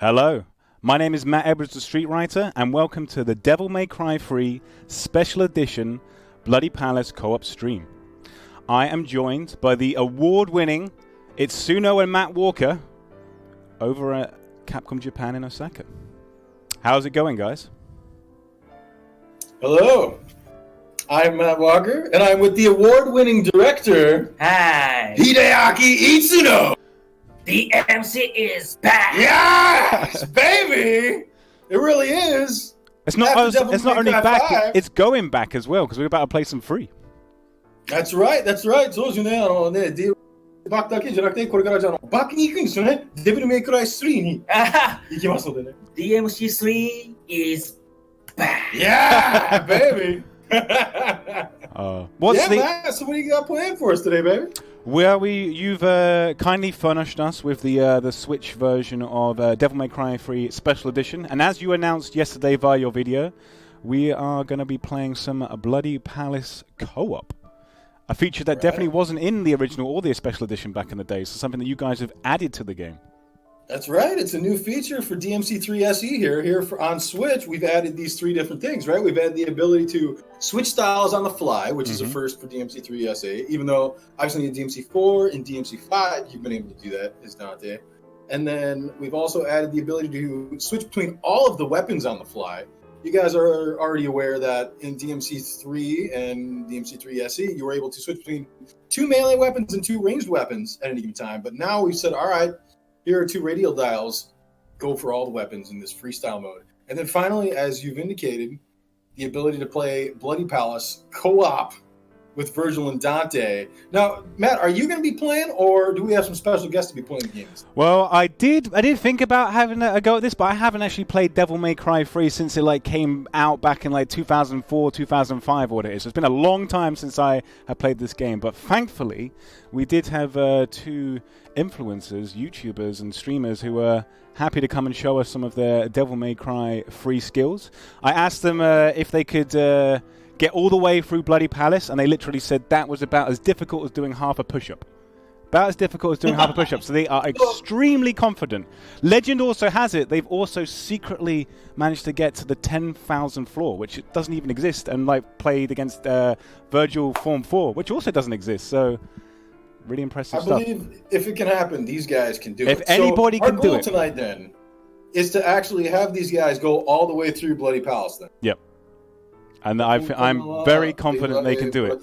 Hello, my name is Matt Edwards, the Street Writer, and welcome to the Devil May Cry 3 Special Edition Bloody Palace Co-op stream. I am joined by the award-winning Itsuno and Matt Walker over at Capcom Japan in Osaka. How's it going, guys? Hello, I'm Matt Walker, and I'm with the award-winning director, Hi. Hideaki Itsuno. The MC is back. Yes, baby! It really is. It's not only back, 5. it's going back as well, because we're about to play some free. That's right. そうですよね。バックだけじゃなくて、これからバックに行くんですよね。デビルメイクライ3に行きますのでね。DMC3 is back. Yeah, baby! Matt, so what do you got planned for us today, baby? Well, you've kindly furnished us with the Switch version of Devil May Cry 3 Special Edition, and as you announced yesterday via your video, we are going to be playing some Bloody Palace Co-op, a feature that definitely wasn't in the original or the Special Edition back in the day, so something that you guys have added to the game. That's right. It's a new feature for DMC3 SE here on Switch. We've added these 3 different things, right? We've had the ability to switch styles on the fly, which is a first for DMC3 SE, even though obviously in DMC4 and DMC5, you've been able to do that, as Dante. And then we've also added the ability to switch between all of the weapons on the fly. You guys are already aware that in DMC3 and DMC3 SE, you were able to switch between 2 melee weapons and 2 ranged weapons at any given time. But now we've said, all right, here are 2 radial dials. Go for all the weapons in this freestyle mode. And then finally, as you've indicated, the ability to play Bloody Palace co-op with Virgil and Dante. Now, Matt, are you going to be playing, or do we have some special guests to be playing the games? Well, I did think about having a go at this, but I haven't actually played Devil May Cry 3 since it came out back in 2004, 2005, or what it is. It's been a long time since I have played this game, but thankfully, we did have 2 influencers, YouTubers and streamers who were happy to come and show us some of their Devil May Cry 3 skills. I asked them if they could get all the way through Bloody Palace, and they literally said that was about as difficult as doing half a push-up. About as difficult as doing half a push-up, so they are extremely confident. Legend also has it, they've also secretly managed to get to the 10,000 floor, which doesn't even exist, and played against Virgil Form 4, which also doesn't exist, so really impressive stuff. I believe if it can happen, these guys can do it. If anybody can do it. Our goal tonight, then, is to actually have these guys go all the way through Bloody Palace, then. Yep. And I'm very confident they can do it.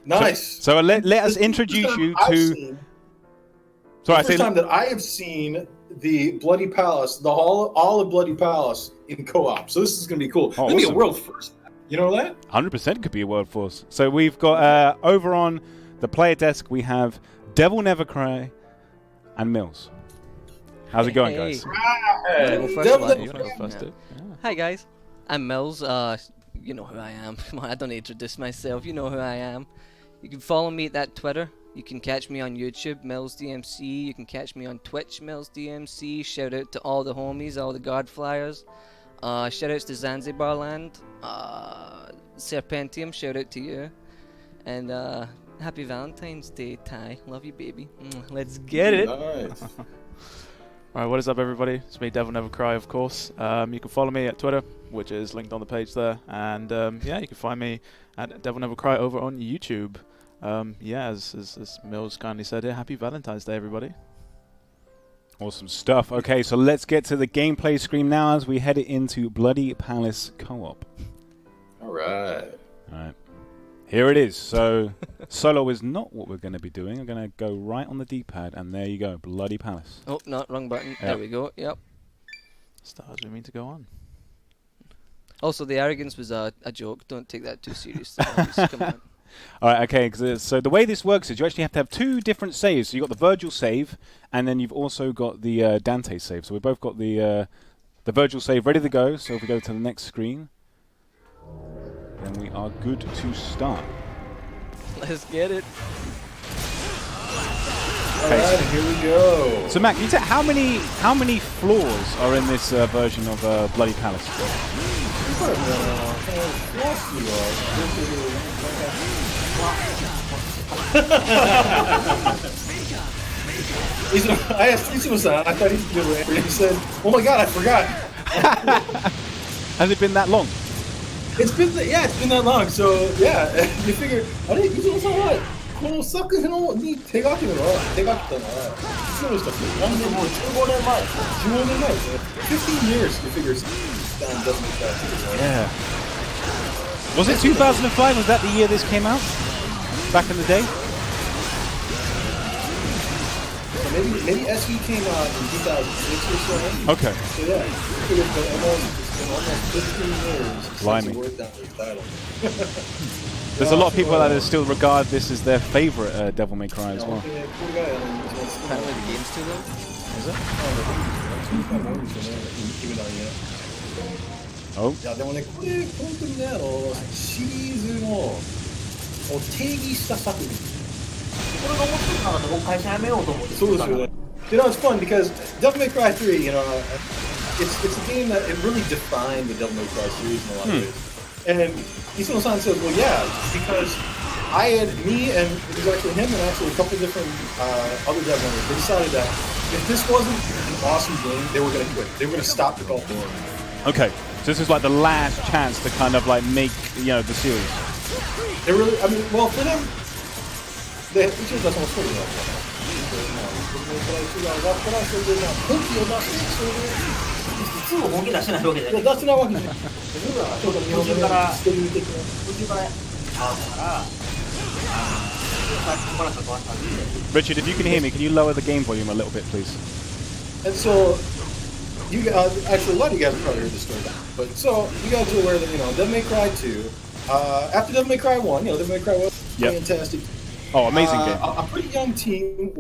Nice. So let us introduce you to... Sorry, the first time that I have seen the Bloody Palace, all of Bloody Palace in co-op. So this is going to be cool. Oh, It'll be a world first. You know that? 100% could be a world force. So we've got over on the player desk, we have Devil Never Cry and Mills. How's it going, guys? Hi, guys. I'm Mills. You know who I am. Come on, I don't need to introduce myself. You know who I am. You can follow me at that Twitter. You can catch me on YouTube, Mills DMC. You can catch me on Twitch, Mills DMC. Shout out to all the homies, all the Godflyers. Shout outs to Zanzibar Land. Serpentium, shout out to you. And happy Valentine's Day, Ty. Love you, baby. Let's get it. Nice. Alright, what is up, everybody? It's me, Devil Never Cry, of course. You can follow me at Twitter, which is linked on the page there. And yeah, you can find me at Devil Never Cry over on YouTube. Yeah, as Mills kindly said here, happy Valentine's Day, everybody. Awesome stuff. Okay, so let's get to the gameplay screen now as we head into Bloody Palace Co-op. All right. Here it is. So solo is not what we're going to be doing. I'm going to go right on the D-pad, and there you go, Bloody Palace. Oh, no, wrong button. Yep. There we go. Yep. Stars we mean to go on. Also, the arrogance was a joke. Don't take that too seriously. Come on. All right, okay. So the way this works is you actually have to have 2 different saves. So you've got the Virgil save, and then you've also got the Dante save. So we've both got the Virgil save ready to go. So if we go to the next screen, then we are good to start. Let's get it. Okay. All right, here we go. So Matt, can you tell how many floors are in this version of Bloody Palace? I asked Itsuno-san, I thought he'd give it, and he said, "Oh my God, I forgot." Has it been that long? It's been that long. So yeah, you figure, あれItsuno-sanはこの作品に手がけたのは、いつの人か。なんでもう15年前。15年前ですね。15 years, you figure, doesn't make that. Yeah. Was it 2005? Was that the year this came out? Back in the day? So maybe SE came out in 2006 or so. Okay. So yeah, it's been almost 15 years since Blimey. he worked on this title. There's a lot of people that still regard this as their favorite Devil May Cry as well. Apparently the game's too long. Is it? Oh. いやでもね、これ本当にね、シリーズの定義した作品。これが面白くなかったら僕会社辞めようと思って。そうですよね。You know, it's fun because Devil May Cry 3, you know, it's a game that it really defined the Devil May Cry series in a lot of ways. And Isuno-san says, well, yeah, because me and it was actually him and actually a couple different other Devil May, they decided that if this wasn't an awesome game, they were going to quit. They were going to stop developing. Okay. So this is like the last chance to kind of like make, you know, the series. They really, I mean, well, for them, they just doesn't want to play that. すぐ本気出してないわけじゃない。出してないわけじゃない。僕らはちょっと途中から会うから、最初から関わったんで。Richard, if you can hear me, can you lower the game volume a little bit, please? And so, you actually, a lot of you guys have probably heard this story, but so you guys are aware that Devil May Cry 2, after Devil May Cry 1, Devil May Cry 1 was fantastic. Oh, amazing game. A pretty young team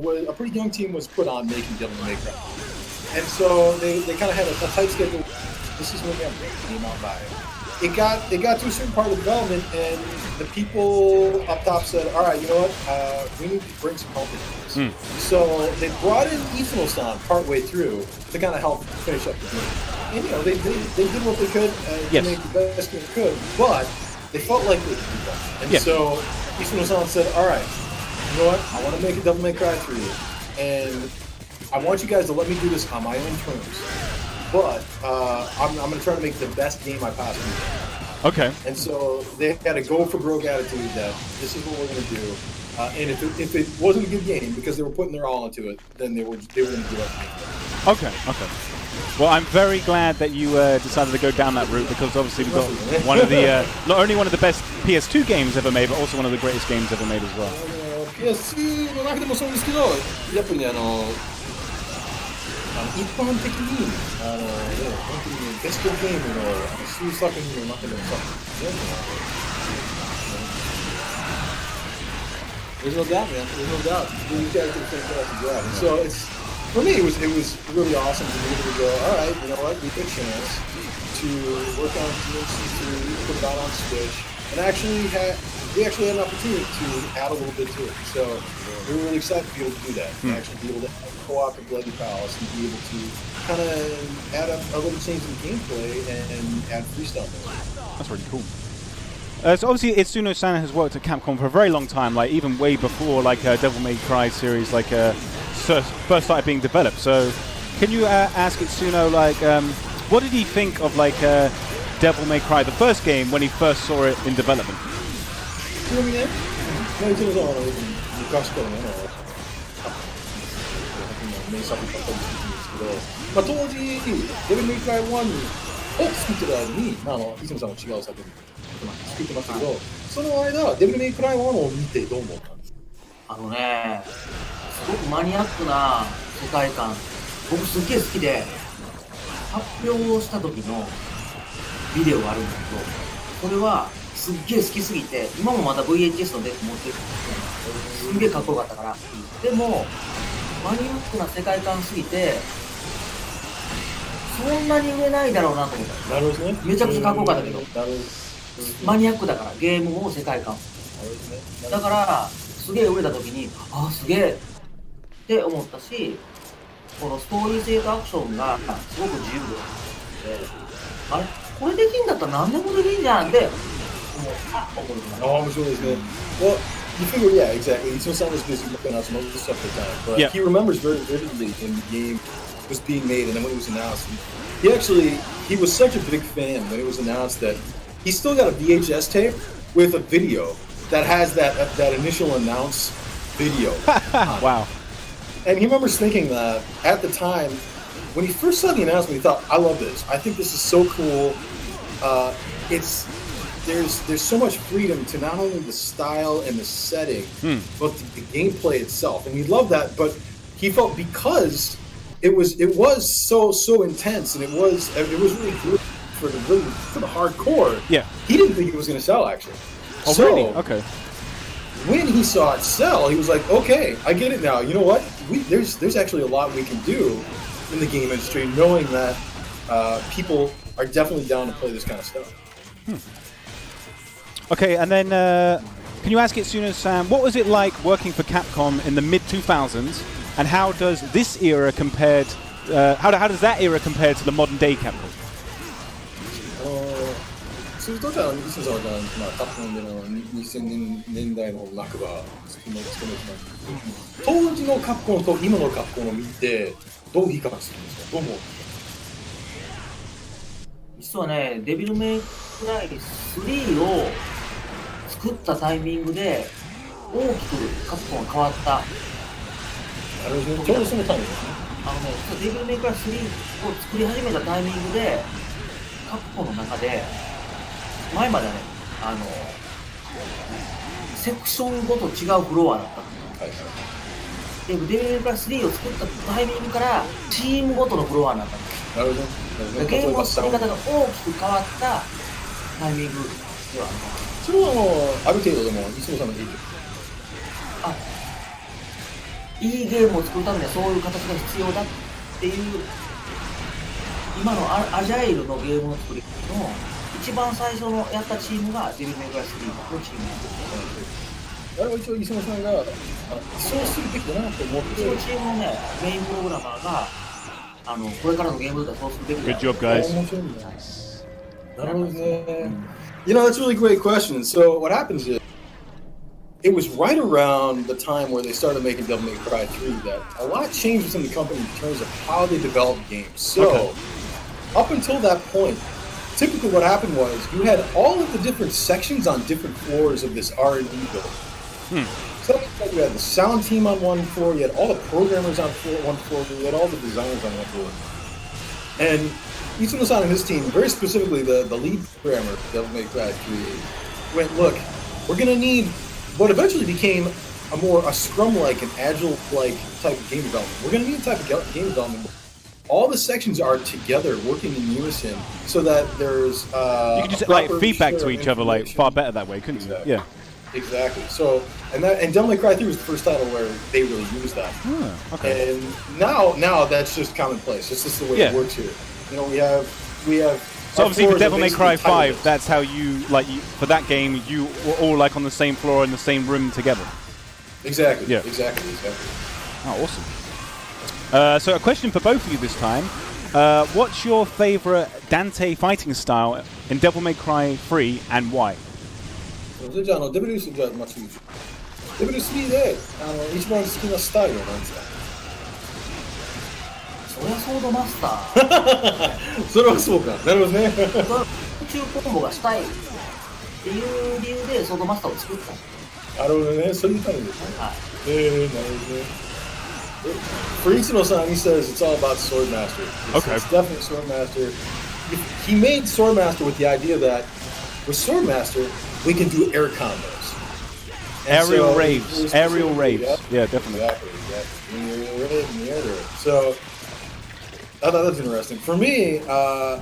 was put on making Devil May Cry, and so they kind of had a tight schedule. This is when the game out by. It got to a certain part of development, and the people up top said, "All right, you know what? We need to bring some help into this." So they brought in Isuno-san partway through to kind of help finish up the game. And they did what they could to make the best game they could, but they felt like they could do better. And so Isuno-san said, "All right, you know what? I want to make a Devil May Cry 3, and I want you guys to let me do this on my own terms. But I'm going to try to make the best game I possibly can." Okay. And so they had a go for broke attitude that this is what we're going to do. And if it wasn't a good game because they were putting their all into it, then they were going to give up. Okay. Well, I'm very glad that you decided to go down that route because obviously we've got one of the not only one of the best PS2 games ever made, but also one of the greatest games ever made as well. PS2 の中でもそうですけど、やっぱりね一般的に本当にベストゲームの数作品の中でもさ、There's no doubt, man. There's no doubt. You guys did a fantastic job. So for me, it was really awesome to be able to go, all right, you know what? We get a chance to work on DMC3, put it out on Switch, and we actually had an opportunity to add a little bit to it. So we were really excited to be able to do that. And actually be able to co-op with Bloody Palace and be able to kind of add a little change in gameplay and add free stuff. That's really cool. So obviously Itsuno-san has worked at Capcom for a very long time, like even way before like Devil May Cry series first started being developed. So can you ask Itsuno what did he think of Devil May Cry, the first game, when he first saw it in development? ちなみにね、Itsuno-さんは昔からね、名作ばっかり作ってるんですけど、当時デビル・メイクライ1を作ってる間に、Itsuno-さんは違う作品作ってましたけど、その間デビル・メイクライ1を見てどう思ったんですか？すごくマニアックな世界観、僕すっげえ好きで、発表した時のビデオがあるんだけど、それはすっげえ好きすぎて、今もまだ VHS のデッキ持ってるんですけど、すんげえかっこよかったから。でもマニアックな世界観すぎて、そんなに売れないだろうなと思った。なるほどね。めちゃくちゃかっこよかったけど、マニアックだからゲームも世界観も。だからすげえ売れた時に、すげえって思ったし、このストーリー性とアクションがすごく自由で、あれこれできんだったら何でもできんじゃんって思う。面白いですね。Well, You figure, yeah, exactly. Itsuno-san was busy looking out some other stuff at the time, but Yeah. he remembers very vividly when the game was being made and then when it was announced. And he was such a big fan when it was announced that he still got a VHS tape with a video that has that initial announce video. Wow. And he remembers thinking that at the time, when he first saw the announcement, he thought, "I love this. I think this is so cool." There's so much freedom to not only the style and the setting, but the gameplay itself, and he loved that. But he felt because it was so intense, and it was really good for the hardcore. Yeah. He didn't think it was going to sell actually. Oh, So, really? Okay. when he saw it sell, he was like, "Okay, I get it now. You know what? There's actually a lot we can do in the game industry, knowing that people are definitely down to play this kind of stuff." Okay, and then can you ask Itsuno-san, what was it like working for Capcom in the mid-2000s, and how does this era compared? How does that era compare to the modern day Capcom? そういうことは、いつもさんが、カプコンでの2000年代の半ば、当時のカプコンと今のカプコンを見て、どう比較するんですか？どう思う？実はね、デビルメイクライ3を作ったタイミングで大きくカプコンが変わった。ちょうどそのタイミングですね。デビルメイクライ3を作り始めたタイミングで、カプコンの中で、前までね、セクションごと違うフロアだった。で、デビルメイクライ3を作ったタイミングから、チームごとのフロアになったんです。なるほど。ゲームの作り方が大きく変わったタイミングではあるかな。それはある程度でも、磯野さんの影響。いいゲームを作るためにはそういう形が必要だっていう、今のアジャイルのゲームの作りの一番最初のやったチームがデビルメイクライ3のチームなんです。あれは一応磯野さんがそうするべきだなと思ってそのチームのね、メインプログラマーがこれからのゲームだったらそうするべきだ。 Good job, guys. なるほどね。You know, that's a really great question. So what happens is, it was right around the time where they started making Devil May Cry 3 that a lot changed within the company in terms of how they developed games. So, up until that point, typically what happened was you had all of the different sections on different floors of this R&D building. So you had the sound team on one floor, you had all the programmers on one floor, you had all the designers on one floor. And Itsuno-san and his team, very specifically the lead programmer of Devil May Cry 3, went, look, we're going to need what eventually became a Scrum-like and Agile-like type of game development. We're going to need a type of game development. All the sections are together, working in unison, so that there's you can just like feedback to each other like far better that way, couldn't you? Yeah. Exactly. So, and Devil May Cry 3 was the first title where they really used that. Okay. And now that's just commonplace. It's just the way it works here. You know, we have. So obviously with Devil May Cry 5, that's how for that game, you were all like on the same floor in the same room together. Exactly. Yeah. Exactly. Oh, awesome. So a question for both of you this time. What's your favorite Dante fighting style in Devil May Cry 3 and why? それじゃあデビル3じゃあ次デビル3で一番好きなスタイルは何ですか？そりゃソードマスター。それはそうか。なるほどね。宇宙コンボがしたいっていう理由でソードマスターを作った。なるほどね。それのためですね。はい。なるほどね。For Itsuno-san, he says it's all about Swordmaster. It's definitely Swordmaster. He made Swordmaster with the idea that with Swordmaster, we can do air combos. Aerial raves. Aerial raves. Yeah, definitely. Exactly. In the aerial rave, in the air rave. So, I thought that's interesting. For me, I'm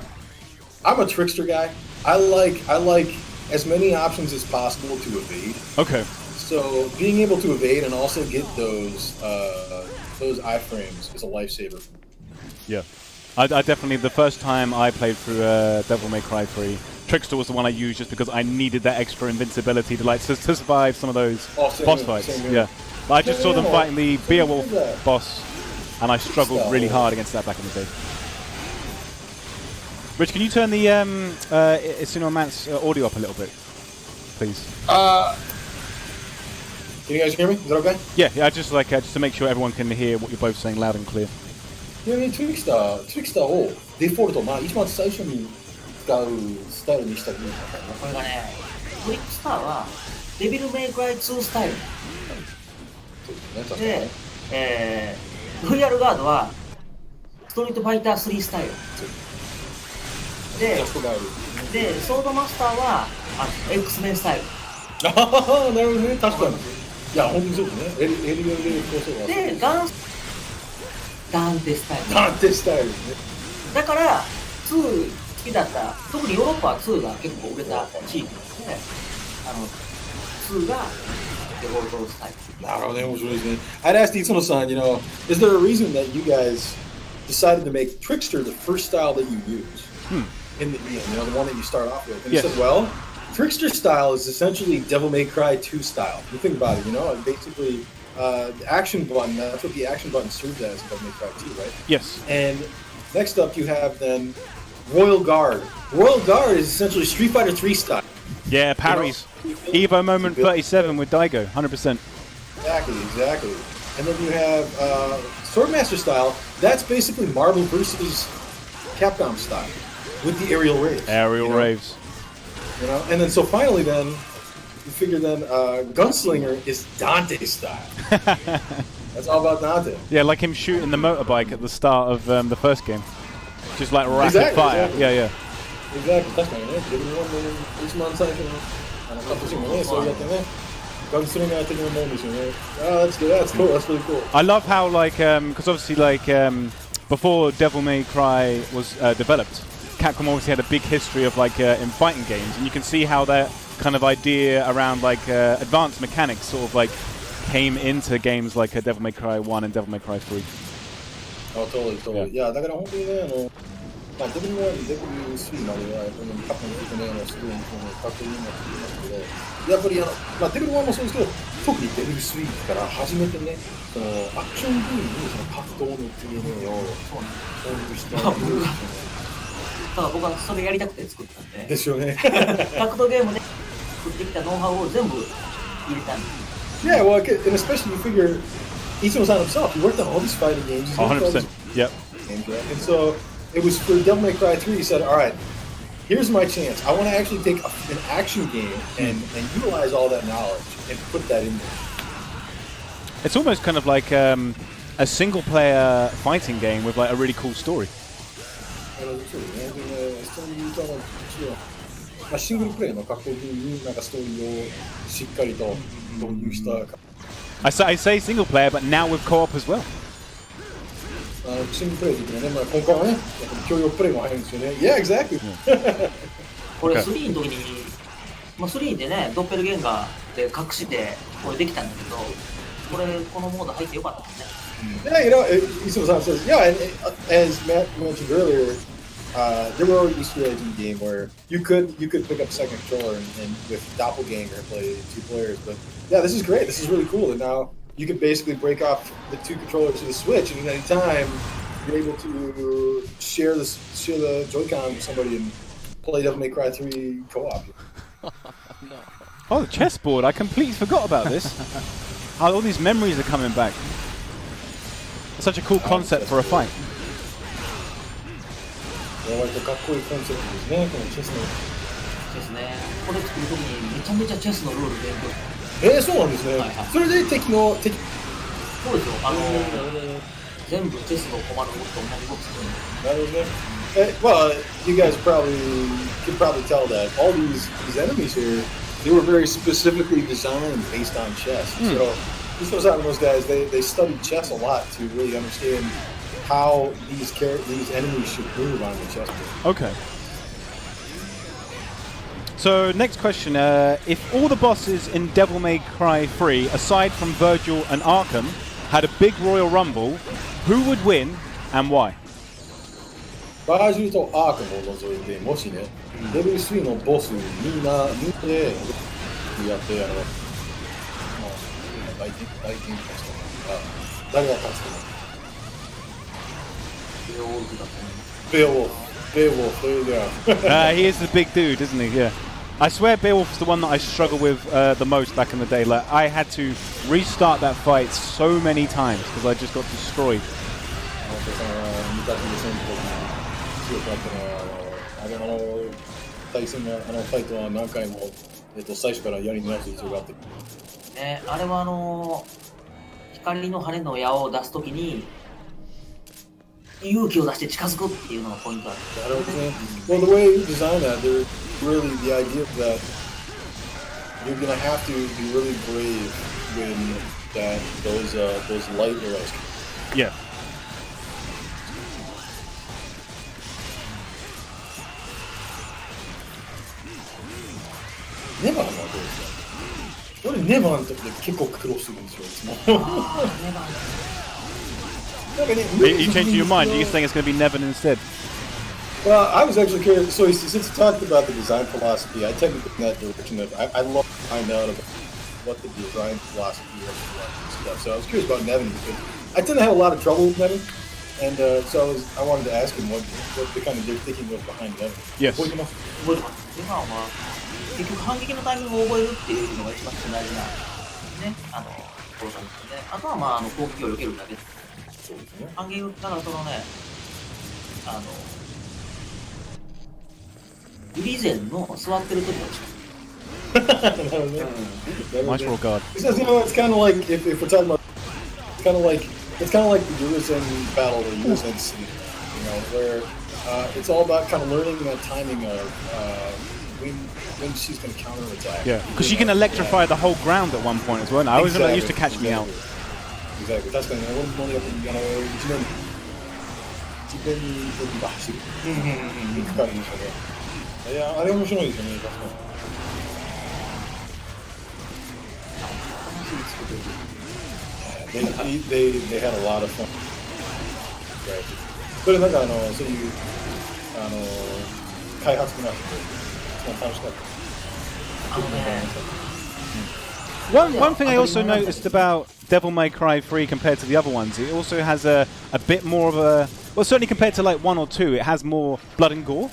a trickster guy. I like as many options as possible to evade. Okay. So being able to evade and also get those iframes is a lifesaver. Yeah, I definitely, the first time I played through Devil May Cry 3, Trickster was the one I used just because I needed that extra invincibility to survive some of those boss fights. Yeah, but I just saw them fighting the Beowulf boss, and I struggled really hard against that back in the day. Rich, can you turn the Itsuno Matt's audio up a little bit, please? Can you guys hear me? Is that okay? Yeah, I just like just to make sure everyone can hear what you're both saying loud and clear. ちなみにトリクスターをデフォルト、まあ一番最初に使うスタイルにした理由だからこれがね、トリックスターはデビルメイクライ2スタイルそうですね。で、ロイヤルガードはストリートファイター3スタイルで、ソードマスターはX メンスタイル。ああ、なるほどね、確かに。いや、本当にそうですね。エリオンレイこそは。で、ダンテスタイル。ダンテスタイルね。だから、2好きだった、特にヨーロッパは2が結構売れた地域なので、2がデフォルトスタイル。なるほどね、面白いですね。I'd asked Itsuno-san, you know, is there a reason that you guys decided to make Trickster the first style that you use in the game, you know, the one that you start off with? And he said, well, Trickster style is essentially Devil May Cry 2 style. You think about it, you know, basically the action button, that's what the action button serves as in Devil May Cry 2, right? Yes. And next up you have then Royal Guard. Royal Guard is essentially Street Fighter 3 style. Yeah, parries. Evo Moment 37 with Daigo, 100%. Exactly. And then you have Swordmaster style. That's basically Marvel versus Capcom style with the aerial raves. Aerial raves. You know, and then so finally, then you figure then Gunslinger is Dante style. That's all about Dante. Yeah, like him shooting the motorbike at the start of the first game, just like rapid fire. Exactly. Yeah. Exactly. 確かにね、自分の一番最初のカットシーンもね、そうやってね、ガンスリンガー的なもんですよね。Ah, that's good. That's cool. That's really cool. I love how because obviously before Devil May Cry was developed, Capcom obviously had a big history of in fighting games, and you can see how that kind of idea around advanced mechanics sort of came into games like Devil May Cry 1 and Devil May Cry 3. Oh, totally. Yeah, だから本当にね、まあ、デビル1、デビル3までは、カップの結構ね、すごいかっこいいなって言いますけど、やっぱりまあ、デビル1もそうですけど、特にデビル3から初めてね、そのアクションゲームにその格闘の DNA を登録した。ただ僕はそれやりたくて作ったんで。ですよね。格闘ゲームで作ってきたノウハウを全部入れたんです。Yeah, well, and especially you figure, Itsuno-san himself, he worked on all these fighting games. 100%. Yep. And so it was for Devil May Cry 3, he said, all right, here's my chance. I want to actually take an action game and utilize all that knowledge and put that in there. It's almost kind of like a single-player fighting game with a really cool story. そうですね。ストーリーとまあシングルプレイの格闘技になんかストーリーをしっかりと導入した。I say single player, but now with co-op as well. シングルプレイ的なね、まあ今回はね、協力プレイも入るんですよね。Yeah, exactly. これ3の時に、まあ3でね、ドッペルゲンガーで隠してこれできたんだけど、このモード入ってよかったですね。Yeah, you know, Itsuno-san says, yeah, and as Matt mentioned earlier, there were already Easter eggs in the game where you could pick up a second controller and with Doppelganger play 2 players. But yeah, this is great. This is really cool. And now you can basically break off the 2 controllers to the Switch, and at any time you're able to share the Joy-Con with somebody and play Devil May Cry 3 co-op. No. Oh, the chessboard! I completely forgot about this. All these memories are coming back. It's such a cool concept for a fight. 割とかっこいいコンセプトですね、このチェスの。ですね。これ作るときにめちゃめちゃチェスのルール勉強した。そうなんですね。はいはい、それで敵そうですよ。全部チェスのコマの動きと同じ動きするんで。なるほどね。Well, you guys could probably tell that all these enemies here, they were very specifically designed based on chess. So this was out of those guys. They studied chess a lot to really understand how these enemies should move on the chessboard. Okay. So next question: if all the bosses in Devil May Cry 3, aside from Virgil and Arkham, had a big Royal Rumble, who would win and why? バージルとアークも除いて、もしね、レベル3のボスみんなでやってまあ大喧嘩したら誰が勝つかな。ベオウルフだと思います。Beowulf, there you go. He is the big dude, isn't he? Yeah. I swear Beowulf's the one that I struggled with the most back in the day. Like, I had to restart that fight so many times because I just got destroyed. 対戦がファイトは何回も最初からやり直す必要があって。ね、あれは光の羽の矢を出すときに勇気を出して近づくっていうのがポイントだった。Well, the way you design that, there's really the idea that you're gonna have to be really brave when those light arrows. Yeah. Never はどうですか？俺ネバーの時で結構苦労するんですよ。Are you changing your mind? Are you saying it's going to be Nevin instead? Well, I was actually curious. So since you talked about the design philosophy, I tend to go in that direction of I love to find out about what the design philosophy is and stuff. So I was curious about Nevin because I tend to have a lot of trouble with Nevin, and so I wanted to ask him what the kind of their thinking was behind Nevin. Yes. 覚えてます。ネバーは結局反撃のタイミングを覚えるっていうのが一番大事なね、ポーションですね。あとは攻撃を避けるだけです。そうですね。反撃だからグリゼンの座ってる時のNice roll guard. Because it's kind of like if we're talking about, it's kind of like the Urizen battle or Urizen scene, where it's all about kind of learning that timing of when she's going to counterattack. Yeah, because she can electrify the whole ground at one point as well. I always that used to catch me out. Exactly. 確かに俺もやっぱり自分に走る。行く感じですよね。いや、あれ面白いですよね。確かに。They had a lot of fun. Right. それなんかそういう開発もあって楽しかった。One thing I also noticed about Devil May Cry 3 compared to the other ones, it also has a bit more of a, well, certainly compared to like 1 or 2, it has more blood and gore.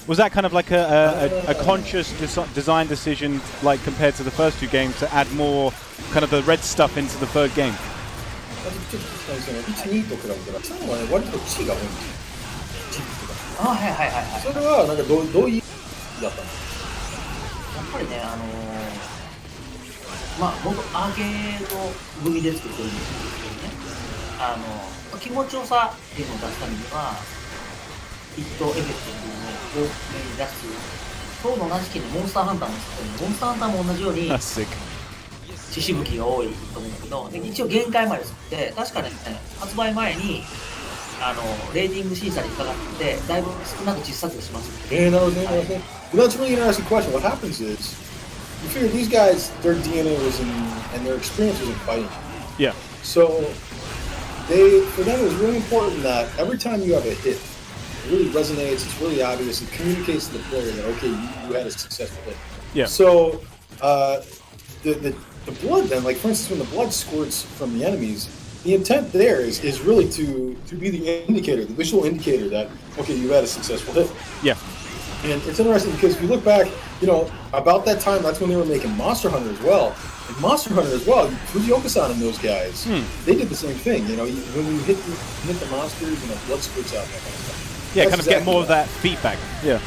Was that kind of like a conscious design decision, like compared to the first two games, to add more kind of the red stuff into the third game? 1、2と比べたら3はね、割と血が多いんですよ。チップとか。はいはいはいはい。それはなんかどういうだったの？やっぱりね、本当アーケード組で作ってるんですけどね、気持ちよさっていうのを出すためには、ヒットエフェクトっていうのを多めに出す。今日の同じ期にモンスターハンターも作ってるモンスターハンターも同じように、血しぶきが多いと思うんだけど、で一応限界まで作って、確かね、発売前に、レーティング審査にかかって、だいぶ少なく小さくします。なるほどね、なるほどね。Well, that's a really interesting question. What happens is, you figure these guys, their DNA was and their experience was in fighting. Yeah. So, for them, it was really important that every time you have a hit, it really resonates, it's really obvious, it communicates to the player that, okay, you had a successful hit. Yeah. So, the blood then, like for instance, when the blood squirts from the enemies, the intent there is really to be the indicator, the visual indicator that, okay, you had a successful hit. Yeah. And it's interesting because if you look back, about that time, that's when they were making Monster Hunter as well. And Monster Hunter as well, Fujioka-san and those guys, they did the same thing. When you hit the monsters, blood squirts out and that kind of stuff. Yeah, That's kind of get exactly more of that feedback. Yeah.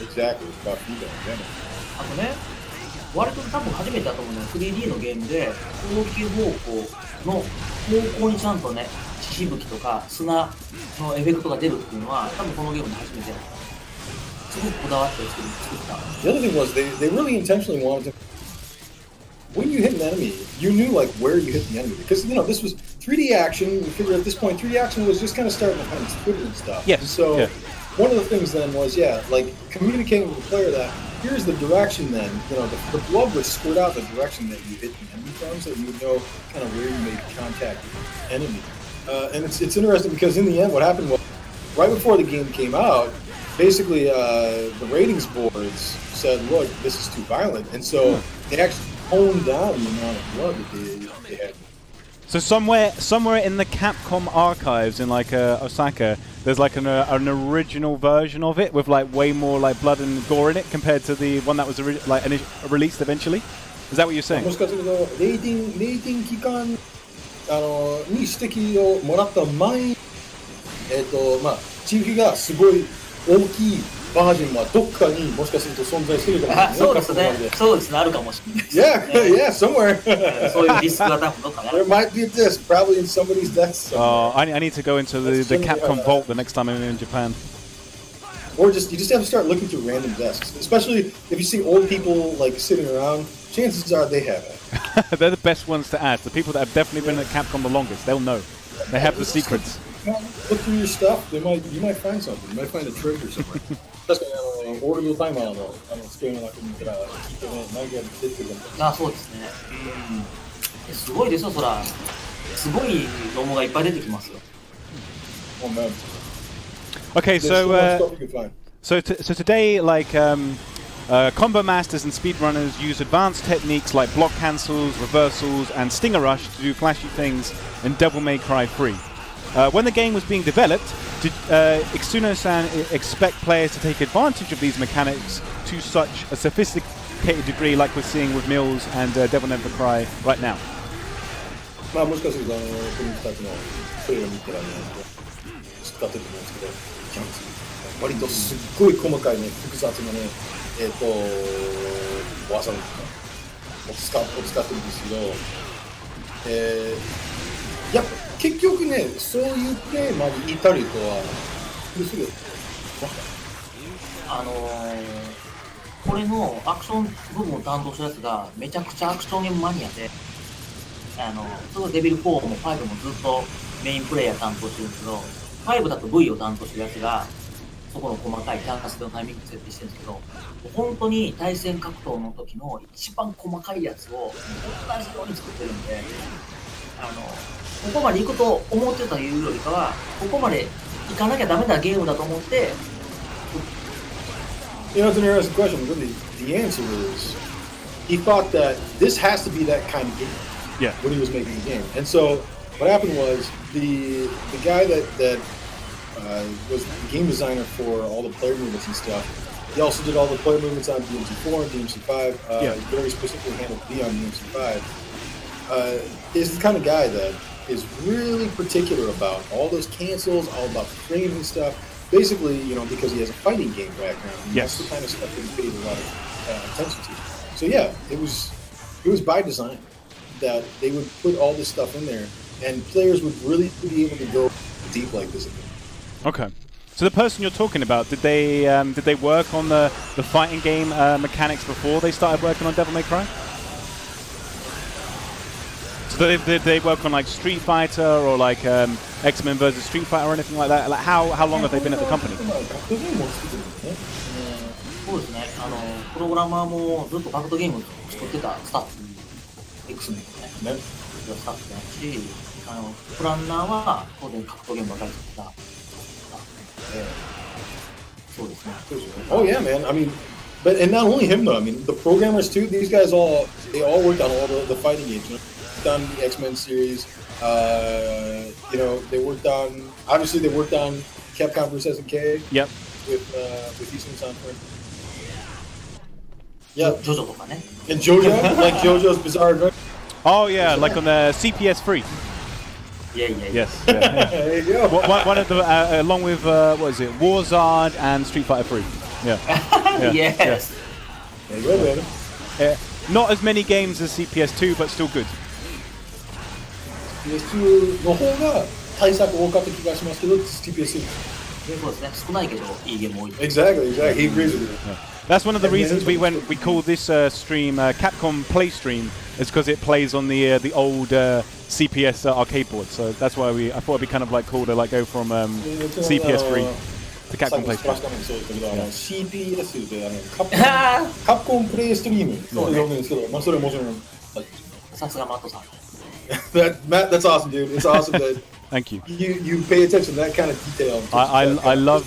Exactly, it's about feedback. Yeah. あとね、割と多分初めてだと思うのは 3D のゲームで攻撃方向の方向にちゃんとね、血しぶきとか砂のエフェクトが出るっていうのは多分このゲームで初めてすごくこだわって作った。The other thing was they really intentionally wanted to. When you hit an enemy, you knew like where you hit the enemy because this was 3D action. We figured at this point 3D action was just kind of starting to kind of Twitter and stuff. Yes. And so one of the things then was like communicating with the player that here's the direction. Then the blood would squirt out the direction that you hit the enemy from, so you would know kind of where you made contact with the enemy. And it's interesting because in the end, what happened was right before the game came out. Basically, the ratings boards said, "Look, this is too violent," and so they actually toned down the amount of blood that they had. So somewhere in the Capcom archives in like Osaka, there's like an original version of it with like way more like blood and gore in it compared to the one that was released eventually. Is that what you're saying? もしかするとレーティング期間に指摘をもらった前にまあチーフがすごい大きいバージョンはどっかにもしかすると存在してるかもしれない。そうですね。そうですね。あるかもしれないです、ね。Yeah, somewhere. そういうディスクが多分どっかにある。There might be a disc, probably in somebody's desk. I need to go into the Capcom vault the next time I'm in Japan. Or you just have to start looking through random desks, especially if you see old people like sitting around. Chances are they have it. They're the best ones to ask. The people that have definitely been at Capcom the longest, they'll know. They have the secrets. Look through your stuff. You might find something. You might find a treasure somewhere. 確かにオールドタイマーのスペインの中に見たら聞いてね、何が出てくるか。そうですね。すごいですよ、そら。すごいロモがいっぱい出てきますよ。Oh man. Okay, so today, like combo masters and speedrunners use advanced techniques like block cancels, reversals, and stinger rush to do flashy things in Devil May Cry 3. When the game was being developed, did Ixuno-san expect players to take advantage of these mechanics to such a sophisticated degree like we're seeing with Mills and Devil May Cry right now? まあもしかするとこの2つのプレイを見たらね、知ったと思うんですけど、キャンプ割とすっごい細かいね、複雑なね、技を使ってるんですけど、やっぱ結局ね、そういうプレイまで至る人はすぐこれのアクション部分を担当したやつがめちゃくちゃアクションゲームマニアで、それデビル4も5もずっとメインプレイヤー担当してるんですけど、5だと V を担当してるやつがそこの細かいキャンパスのタイミング設定してるんですけど、本当に対戦格闘の時の一番細かいやつを同じように作ってるんで、ここまで行くと思ってたいうよりかは、ここまで行かなきゃダメなゲームだと思って。You know, it's an interesting question. Really, the answer is he thought that this has to be that kind of game. Yeah. When he was making the game, and so what happened was the guy that was the game designer for all the player movements and stuff. He also did all the player movements on DMC4 and DMC5. Yeah. He very specifically handled V on DMC5. Is the kind of guy that is really particular about all those cancels, all about framing stuff. Basically, you know, because he has a fighting game background. Yes. That's the kind of stuff that he paid a lot of attention to. So yeah, it was by design that they would put all this stuff in there, and players would really be able to go deep like this again. Okay. So the person you're talking about, did they work on the fighting game mechanics before they started working on Devil May Cry? So did they work on like Street Fighter or like X-Men versus Street Fighter or anything like that? Like how long have they been at the company? そうですね。プログラマーもずっと格闘ゲームを作ってたスタッフ、X-Men ね、スタッフだし、プランナーは当然格闘ゲームばかり作ってたスタッフで、そうですね。Oh yeah, man. I mean, but and not only him though. I mean, the programmers too. These guys all worked on all the fighting games. You know? On the X-Men series, you know, they worked on Capcom vs. SNK. Yep. With Isshin-san. Yeah. JoJo とかね。And JoJo, like JoJo's Bizarre Adventure. Oh yeah, like on the CPS3. Yeah. Yes. Yeah. There you go. One of the along with what is it, Warzard and Street Fighter 3. Yeah. Yes. There you go, baby. Not as many games as CPS2, but still good. PS2 の方が対策多かった気がしますけど、TPS2. そうですね。少ないけどいいゲーム多い。Exactly. He agrees with you. That's one of the reasons we call this stream Capcom Play Stream, is because it plays on the old CPS arcade board. So that's why I thought it'd be kind of like cool to like go from CPS3 to Capcom Play Stream. CPS でカプコンプレイストリームと呼ぶんですけど、まあそれもちろん。さすがマットさん。Matt, that's awesome, dude. It's awesome that Thank you. You pay attention to that kind of detail. I love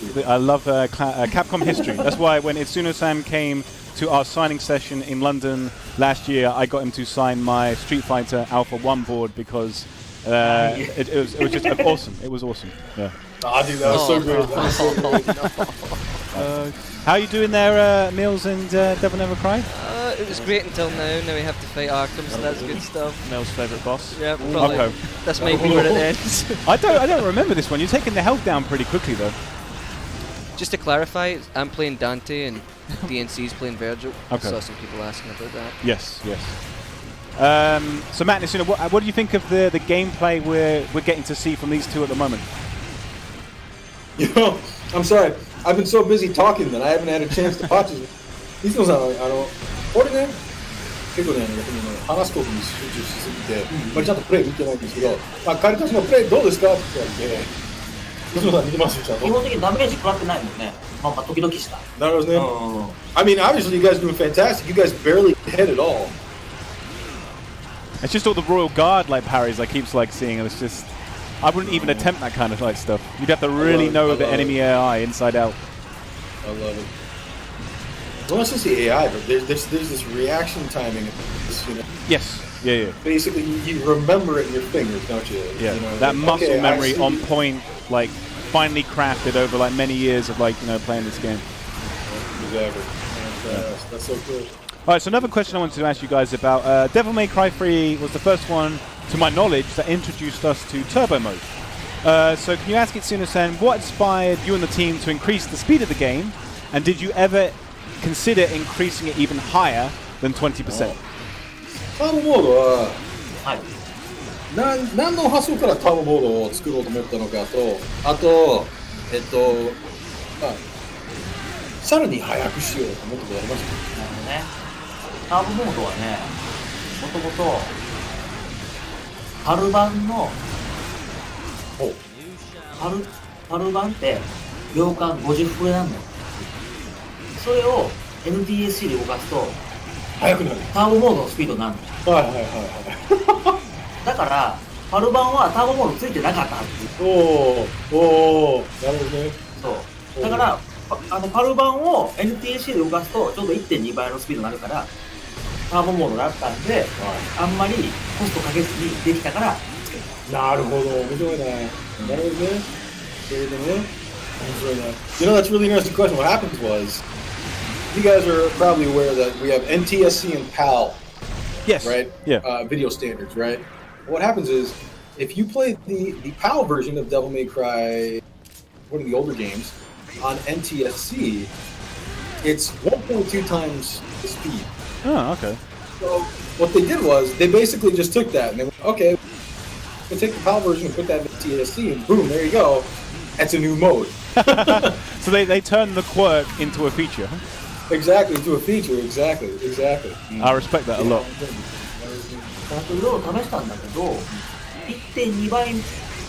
Capcom history. That's why when Itsuno-san came to our signing session in London last year, I got him to sign my Street Fighter Alpha 1 board because It was just awesome. It was awesome. Yeah. Ah, dude, that was so great. That was so great. How are you doing there, Mills and Devil Never Cry? It was great until now. Now we have to fight Arkham, so that's good stuff. Mel's favourite boss. Yeah, probably. Okay. That's maybe where it ends. I don't remember this one. You're taking the health down pretty quickly though. Just to clarify, I'm playing Dante and DNC's playing Virgil. Okay. I saw some people asking about that. Yes. So Matt, what do you think of the gameplay we're getting to see from these two at the moment? You know, I'm sorry. I've been so busy talking that I haven't had a chance to watch it. These ones are,これね、結構ね、話すことに集中しすぎて、まあちゃんとプレイ見てないんですけど、彼たちのプレイどうですかって言われて、吉野さん見てますよ、ちゃんと。基本的にダメージ食らってないもんね。まあ時々した。なるほどね。I mean, obviously you guys are doing fantastic. You guys barely hit at all. It's just all the Royal Guard like parries I keep like seeing, and it's just I wouldn't even attempt that kind of like stuff. You'd have to really know the enemy AI inside out. I love it. Well, it's just the AI, but there's this reaction timing. You know, Yes. Yeah. basically, you remember it in your fingers, don't you? Yeah. You know, That like, muscle okay, I memory see- on point, like finally crafted over like many years of like playing this game. Exactly. That's so cool. All right, so another question I wanted to ask you guys about. Devil May Cry 3 was the first one, to my knowledge, that introduced us to turbo mode. So can you ask Itsuna-san, what inspired you and the team to increase the speed of the game, and did you ever consider increasing it even higher than 20%? ターボモードははい。何の発想からターボモードを作ろうと思ったのかと、あと、まあ、さらに速くしようと思ったことありますか？なるほどね。ターボモードはね、もともと春版の春版って秒間50フレなんだよ。それを NTSC で動かすと速くなる。ターボモードのスピードになるの。はいはいはいだから春版はターボモードついてなかったはず。はい。おー、なるほどね。そう。だからパル版を NTSC で動かすとちょうど 1.2 倍のスピードになるからターボモードだったんで、あんまりコストかけずにできたからつけた。なるほど、面白いね。なるほどね。それでね、面白いね。You know, that's a really interesting question. What happened was, you guys are probably aware that we have NTSC and PAL, Yes. right? Yeah. Video standards, right? What happens is, if you play the PAL version of Devil May Cry, one of the older games, on NTSC, it's 1.2 times the speed. Oh, okay. So what they did was they basically just took that and they went, okay, we'll take the PAL version and put that in TSC and boom, there you go. That's a new mode. So they turned the quirk into a feature. Exactly, into a feature. Exactly. I respect that a lot. ちゃんといろいろ試したんだけど 1.2 倍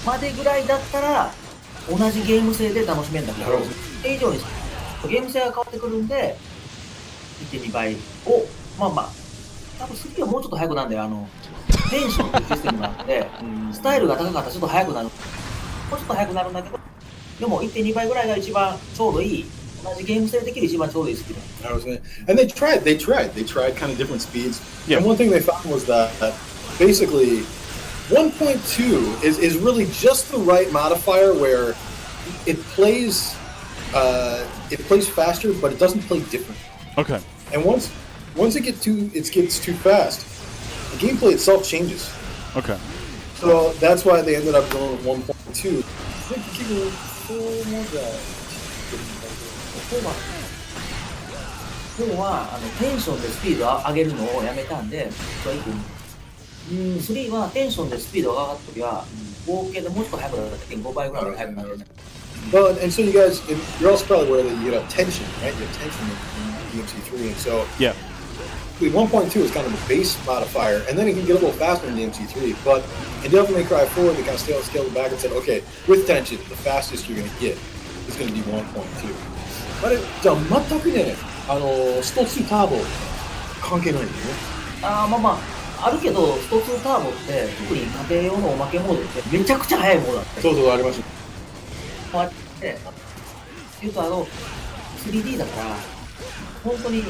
までぐらいだったら同じゲーム性で楽しめるんだけどそれ以上にゲーム性が変わってくるんで 1.2 倍を多分スピードはもうちょっと速くなるんだよテンションっていうシステムがあってスタイルが高かったらちょっと速くなるもうちょっと速くなるんだけどでも 1.2 倍ぐらいが一番ちょうどいい同じゲーム性できる一番ちょうどいいスピード And they tried kind of different speeds. Yeah. And one thing they found was that basically 1.2 is really just the right modifier where it plays faster, but it doesn't play different. Okay. And once it gets too fast, the gameplay itself changes. Okay. So that's why they ended up going with 1.2. 4はテンションでスピードを上げるのをやめたんで、3はテンションでスピードが上がったときは、合計でもうちょっと速くなる。1.5 倍ぐらい速くなる。Well, and so you guys, you're also probably aware that you have tension, right? You have tension in DMC3, and so Yeah. the 1.2 is kind of the base modifier, and then it can get a little faster in DMC3. But in Devil May Cry 4, they kind of scaled it back and said, okay, with tension, the fastest you're going to get is going to be 1.2. But じゃあ全くね、スト2ターボ関係ないんだよね。あるけど、スト2ターボって特に家庭用のおまけモードってめちゃくちゃ速いモードだった。そうありました。こうやって言うと3D だから本当に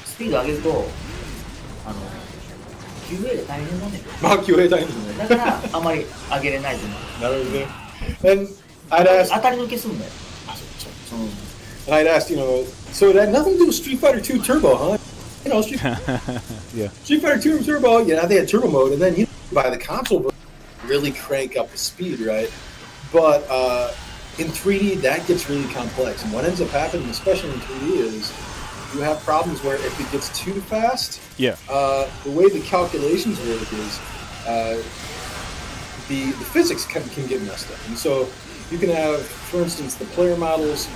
スピード上げると QA で大変だね。まあ、QA 大変ですね。だからあまり上げれないと思う。なるほどね。And I'd ask, 当たり抜けすんだよ。and I'd ask, so it had nothing to do with Street Fighter 2 Turbo, huh? Street Yeah. Street Fighter 2 Turbo, they had turbo mode, and then you buy the console version, really crank up the speed, right? But in 3D, that gets really complex. And what ends up happening, especially in 3D, is you have problems where if it gets too fast, Yeah. The way the calculations work is the physics can get messed up. And so you can have, for instance, the player models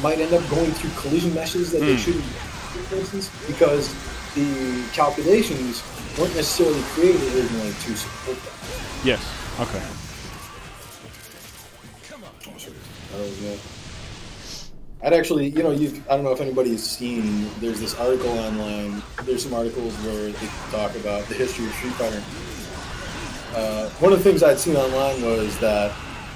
might end up going through collision meshes that they shouldn't, for instance, because the calculations weren't necessarily created originally to support that. Yes. Okay. I'd actually, I don't know if anybody's seen, there's this article online, there's some articles where they talk about the history of Street Fighter. One of the things I'd seen online was that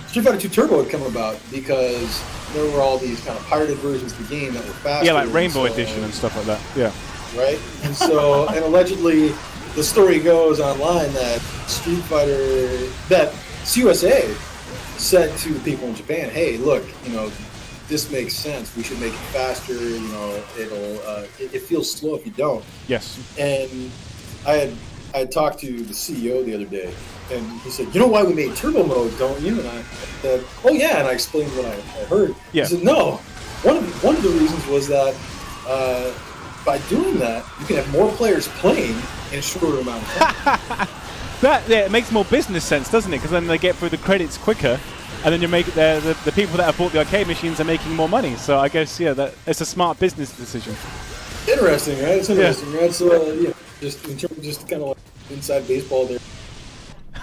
Street Fighter 2 Turbo had come about because there were all these kind of pirated versions of the game that were faster. Yeah, like Rainbow Edition and stuff like that. Yeah. Right? And so, and allegedly, the story goes online that Street Fighter, that CUSA said to the people in Japan, hey, look, this makes sense. We should make it faster. It feels slow if you don't. Yes. And I had talked to the CEO the other day, and he said, you know why we made turbo mode, don't you? And I said, oh yeah, and I explained what I heard. Yeah. He said, no. One of the reasons was that by doing that, you can have more players playing in a shorter amount of time. It makes more business sense, doesn't it? Because then they get through the credits quicker, and then you make the people that have bought the arcade machines are making more money. So I guess that it's a smart business decision. Interesting, right? It's interesting, right? So just kind of like inside baseball there.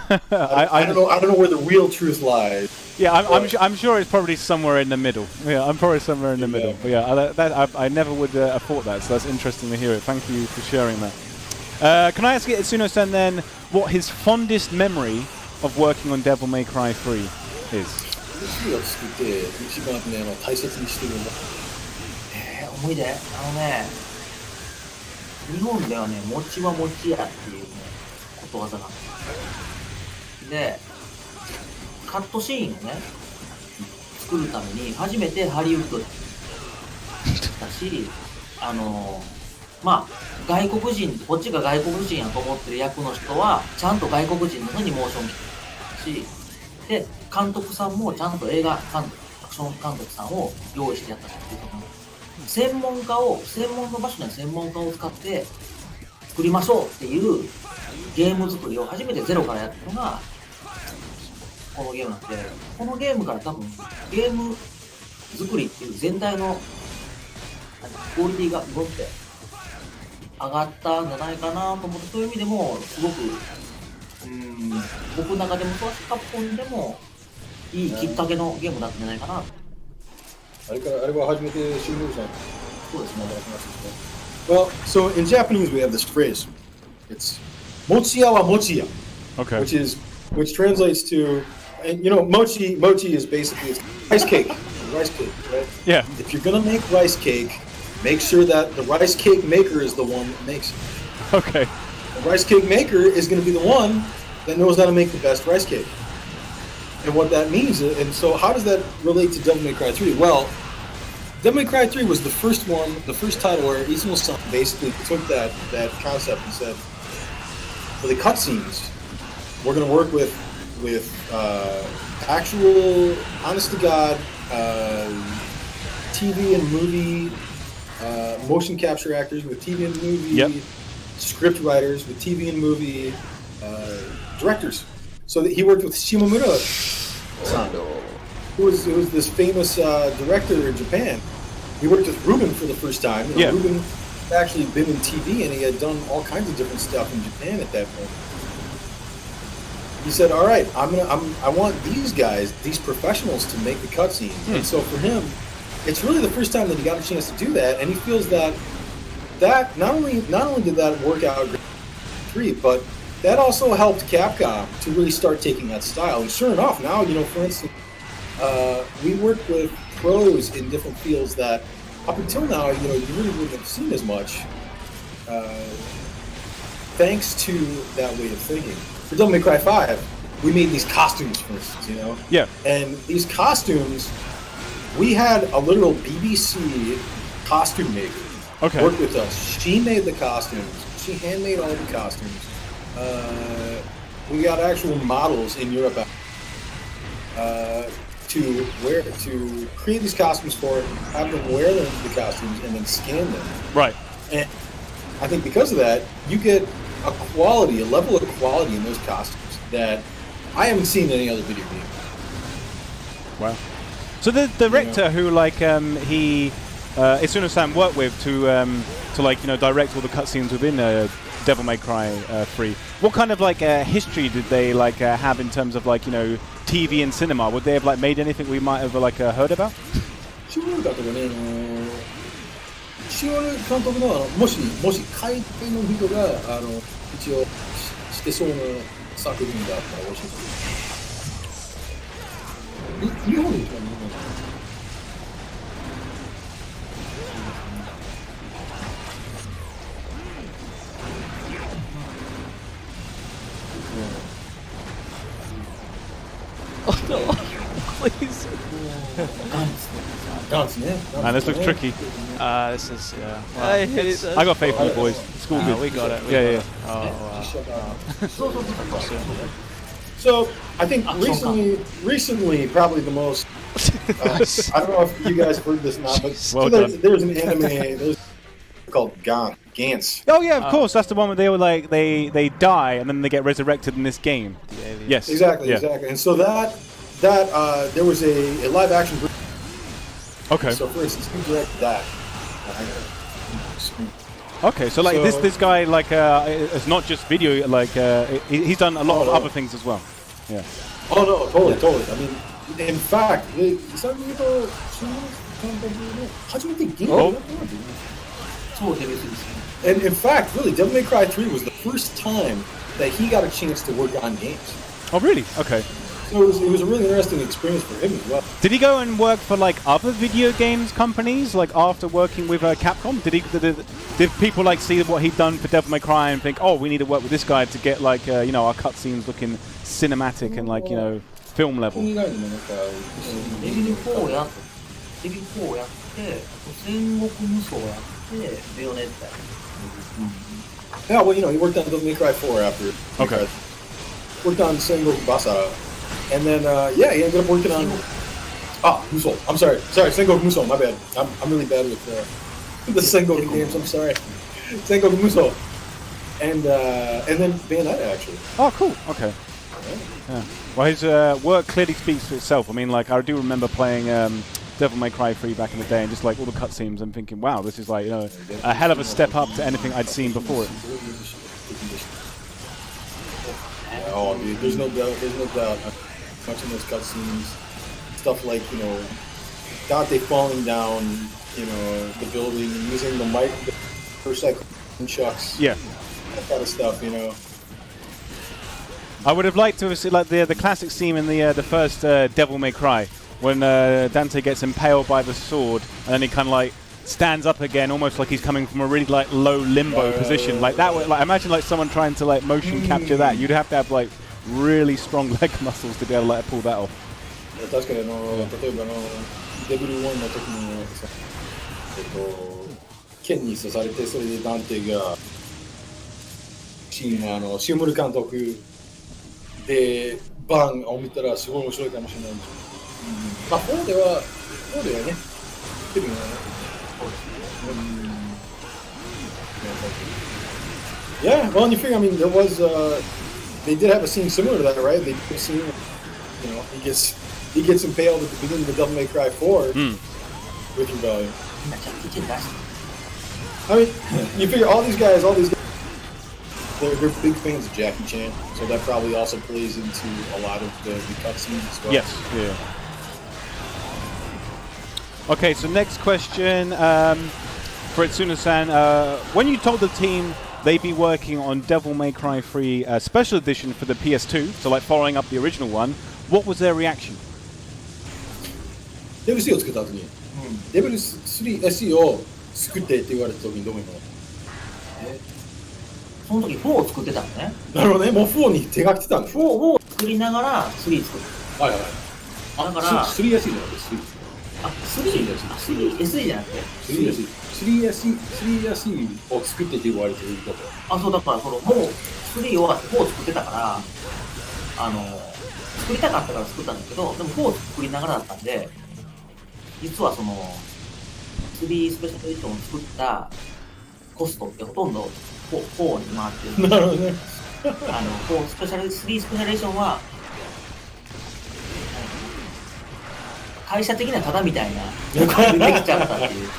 I don't know where the real truth lies. Yeah, I'm sure it's probably somewhere in the middle. Yeah, I'm probably somewhere in the middle. But yeah, I never would have thought that. So that's interesting to hear it. Thank you for sharing that. Can I ask Itsuno-san then what his fondest memory of working on Devil May Cry 3 is? 思い出日本ではね、餅は餅屋っていうね、ことわざがあるんで、カットシーンをね、作るために初めてハリウッドだし、外国人、こっちが外国人やと思ってる役の人は、ちゃんと外国人の人にモーション切ってし、で、監督さんもちゃんと映画監督、アクション監督さんを用意してやったしっていうところ。専門の場所には専門家を使って作りましょうっていうゲーム作りを初めてゼロからやったのがこのゲームなんで、このゲームから多分ゲーム作りっていう全体のクオリティがすごくて上がったんじゃないかなと思って、そういう意味でもすごく僕の中でもそうカプコンでもいいきっかけのゲームだったんじゃないかな。Well, so in Japanese we have this phrase. It's mochiya wa mochiya. Okay. Which translates to, mochi is basically rice cake. Rice cake, right? Yeah. If you're gonna make rice cake, make sure that the rice cake maker is the one that makes it. Okay. The rice cake maker is gonna be the one that knows how to make the best rice cake. And what that means, and so how does that relate to Devil May Cry 3? Well, Devil May Cry 3 was the first title where Itsuno-san basically took that concept and said, for the cutscenes, we're going to work with actual, honest-to-God, TV and movie, motion capture actors with TV and movie, script writers with TV and movie, directors. So that he worked with Shimomura-san, who was this famous director in Japan. He worked with Ruben for the first time. Ruben had actually been in TV, and he had done all kinds of different stuff in Japan at that point. He said, "All right, I want these guys, these professionals, to make the cutscenes." And so for him, it's really the first time that he got a chance to do that, and he feels that not only did that work out great, but that also helped Capcom to really start taking that style. And sure enough, now, for instance, we work with pros in different fields that up until now, you really wouldn't have seen as much. thanks to that way of thinking. For Devil May Cry 5, we made these costumes, for instance, you know? Yeah. And these costumes, we had a literal BBC costume maker work with us. She made the costumes. She handmade all the costumes. We got actual models in Europe to create these costumes for it, have them wear them the costumes, and then scan them. Right. And I think because of that, you get a level of quality in those costumes that I haven't seen in any other video game. Wow. So the director who he Isuna-san worked with to direct all the cutscenes within Devil May Cry 3. What kind of history did they have in terms of TV and cinema? Would they have made anything we might have heard about? 塩原監督のもし海外の人が一応してそうな作品があったら教えて。日本でしょ？Oh no, please. Guns, man. Man, this looks tricky. This is, yeah. Well, I hate it. I got faith in you boys. It's all good. we got it. Yeah. Oh, So, I think recently, probably the most. I don't know if you guys heard this or not, but there's an anime called Gantz. Oh yeah, of course. That's the one where they were they die and then they get resurrected in this game. Yes. Exactly. And so that there was a live action version. Okay. So for instance, who directed that? Okay, so this guy it's not just video, he's done a lot of other things as well. Yeah. Oh no, totally. I mean, in fact, and in fact, really, Devil May Cry 3 was the first time that he got a chance to work on games. Oh really? Okay. So it was a really interesting experience for him as well. Did he go and work for other video games companies after working with Capcom? Did people see what he'd done for Devil May Cry and think, oh, we need to work with this guy to get our cutscenes looking cinematic and film level? Yeah, well, he worked on Devil May Cry 4 after. Okay. Worked on Sengoku Basara. And then, he ended up working on... Musou. I'm sorry, Sengoku Musou, my bad. I'm really bad with the Sengoku games, I'm sorry. Sengoku Musou. And then Bayonetta, actually. Oh, cool. Okay. Yeah. Well, his work clearly speaks for itself. I mean, I do remember playing Devil May Cry 3 back in the day, and just all the cutscenes, I'm thinking, wow, this is a hell of a step up to anything I'd seen before it. Oh, dude, there's no doubt. Watching those cutscenes, stuff like Dante falling down, the building, using the mic per second chucks. Yeah, that kind of stuff. I would have liked to have seen the classic scene in the first Devil May Cry when Dante gets impaled by the sword and then he kind of stands up again, almost like he's coming from a really low limbo position. Imagine someone trying to motion capture that. You'd have to have really strong leg muscles to be able to pull that off. 確かに例えばデブル1の時に剣に刺されてそれでダンテがシオムル監督でバンを見たらすごい面白いかもしれないんですよ。4ではね、フィルムはね。Yeah, well, and you figure, there was, they did have a scene similar to that, right? They did a scene, he gets impaled at the beginning of Devil May Cry 4 with Rebellion. I mean, you figure all these guys, they're big fans of Jackie Chan, so that probably also plays into a lot of the cutscenes as well. Yes, yeah. Okay, so next question for Itsuna-san. When you told the team they'd be working on Devil May Cry 3 Special Edition for the PS2, so following up the original one, what was their reaction? デブル3を作った後に、デブル3 SE を作ってって言われた時にどう思うの？その時4を作ってたのね。なるほどね。もう4に手が来てたんでしょ。4を作りながら3作って。はいはい。だから3SE じゃなくて3。あ、3SE じゃなくて 3SE を作ってって言われてること。あ、そうだからもう3終わって4作ってたから作りたかったから作ったんだけど、でも4作りながらだったんで、実はその3スペシャルエディションを作ったコストってほとんど4に回ってる。なるほどね。3スペシャルエディションは会社的にはただみたいな感じでできちゃったっていう。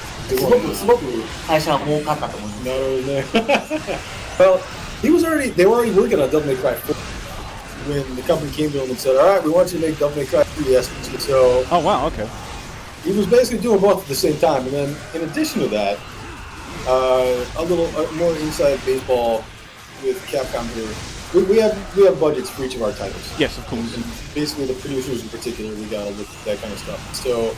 すごく会社は儲かったと思います。なるほどね。Well, they were already working on Devil May Cry 4 when the company came to him and said, all right, we want you to make Devil May Cry 3 So Oh wow, okay. he was basically doing both at the same time. And then in addition to that, a little more inside baseball with Capcom here. We have budgets for each of our titles. Yes, of course. And basically, the producers in particular, we gotta look at that kind of stuff. So,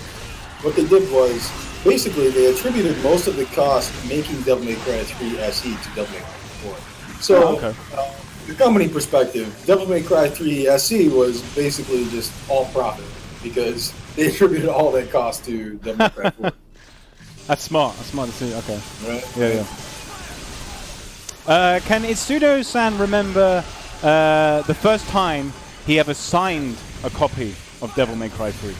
what they did was basically they attributed most of the cost making Devil May Cry 3 SE to Devil May Cry 4. So, the company perspective, Devil May Cry 3 SE was basically just all profit because they attributed all that cost to Devil May Cry 4. That's smart. That's smart to see. Okay. Right? Yeah. Can Itsudo-san remember the first time he ever signed a copy of Devil May Cry 3?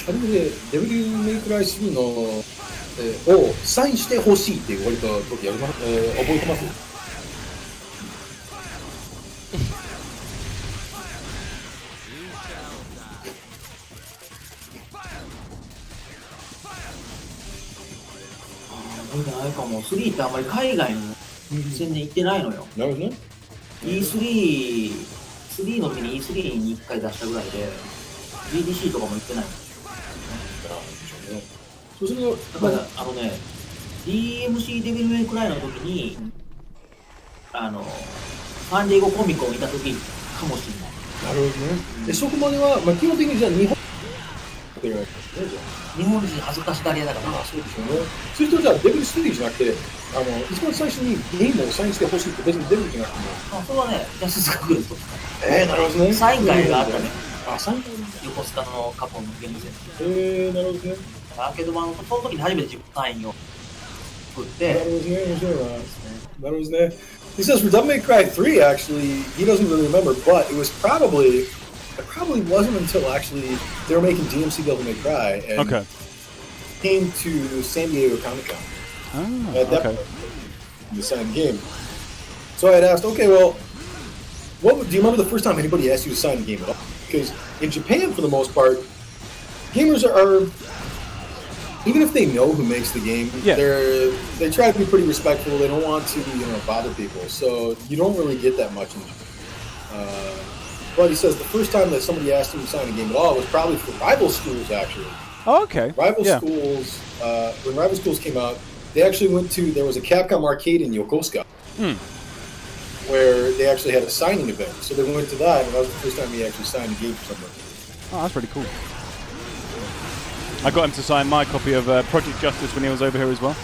あれでデビルメイクライ3の、をサインしてほしいって言われた時やります、覚えてます？覚えてないかも。3ってあんまり海外の宣伝行ってないのよ。なるほどね。E3 の時に E3 に1回出したぐらいで GDC とかも行ってないの。そうすると、だからDMC デビルメイクライの時にサンディエゴコミックを見た時かもしれない。なるほどね。でそこまでは、基本的にじゃあ日本日本人恥ずかしがり屋だから。そうですよね。それとじゃあデビル3じゃなくて、一番最初にゲームをサインしてほしいって別にデビルじゃなくても。それはね、ジャスティスが来ると。なるほどね。サイン会があったね。サイン会横須賀の過去のゲームセンター。なるほどね。アーケード版のその時に初めて自分サインを作って。なるほどね。面白いな。なるほどね。He says for Devil May Cry 3, actually, he doesn't really remember, but it probably wasn't until actually they were making DMC Devil May Cry and came to San Diego Comic-Con. At that point, the signed game. So I had asked, okay, well, do you remember the first time anybody asked you to sign a game at all? Because in Japan, for the most part, gamers are even if they know who makes the game, they try to be pretty respectful. They don't want to, bother people. So you don't really get that much in Japan. But he says the first time that somebody asked him to sign a game at all was probably for Rival Schools, actually. Oh, okay. Rival Schools, when Rival Schools came out, they actually there was a Capcom arcade in Yokosuka where they actually had a signing event. So they went to that, and that was the first time he actually signed a game for somebody. Oh, that's pretty cool. I got him to sign my copy of Project Justice when he was over here as well.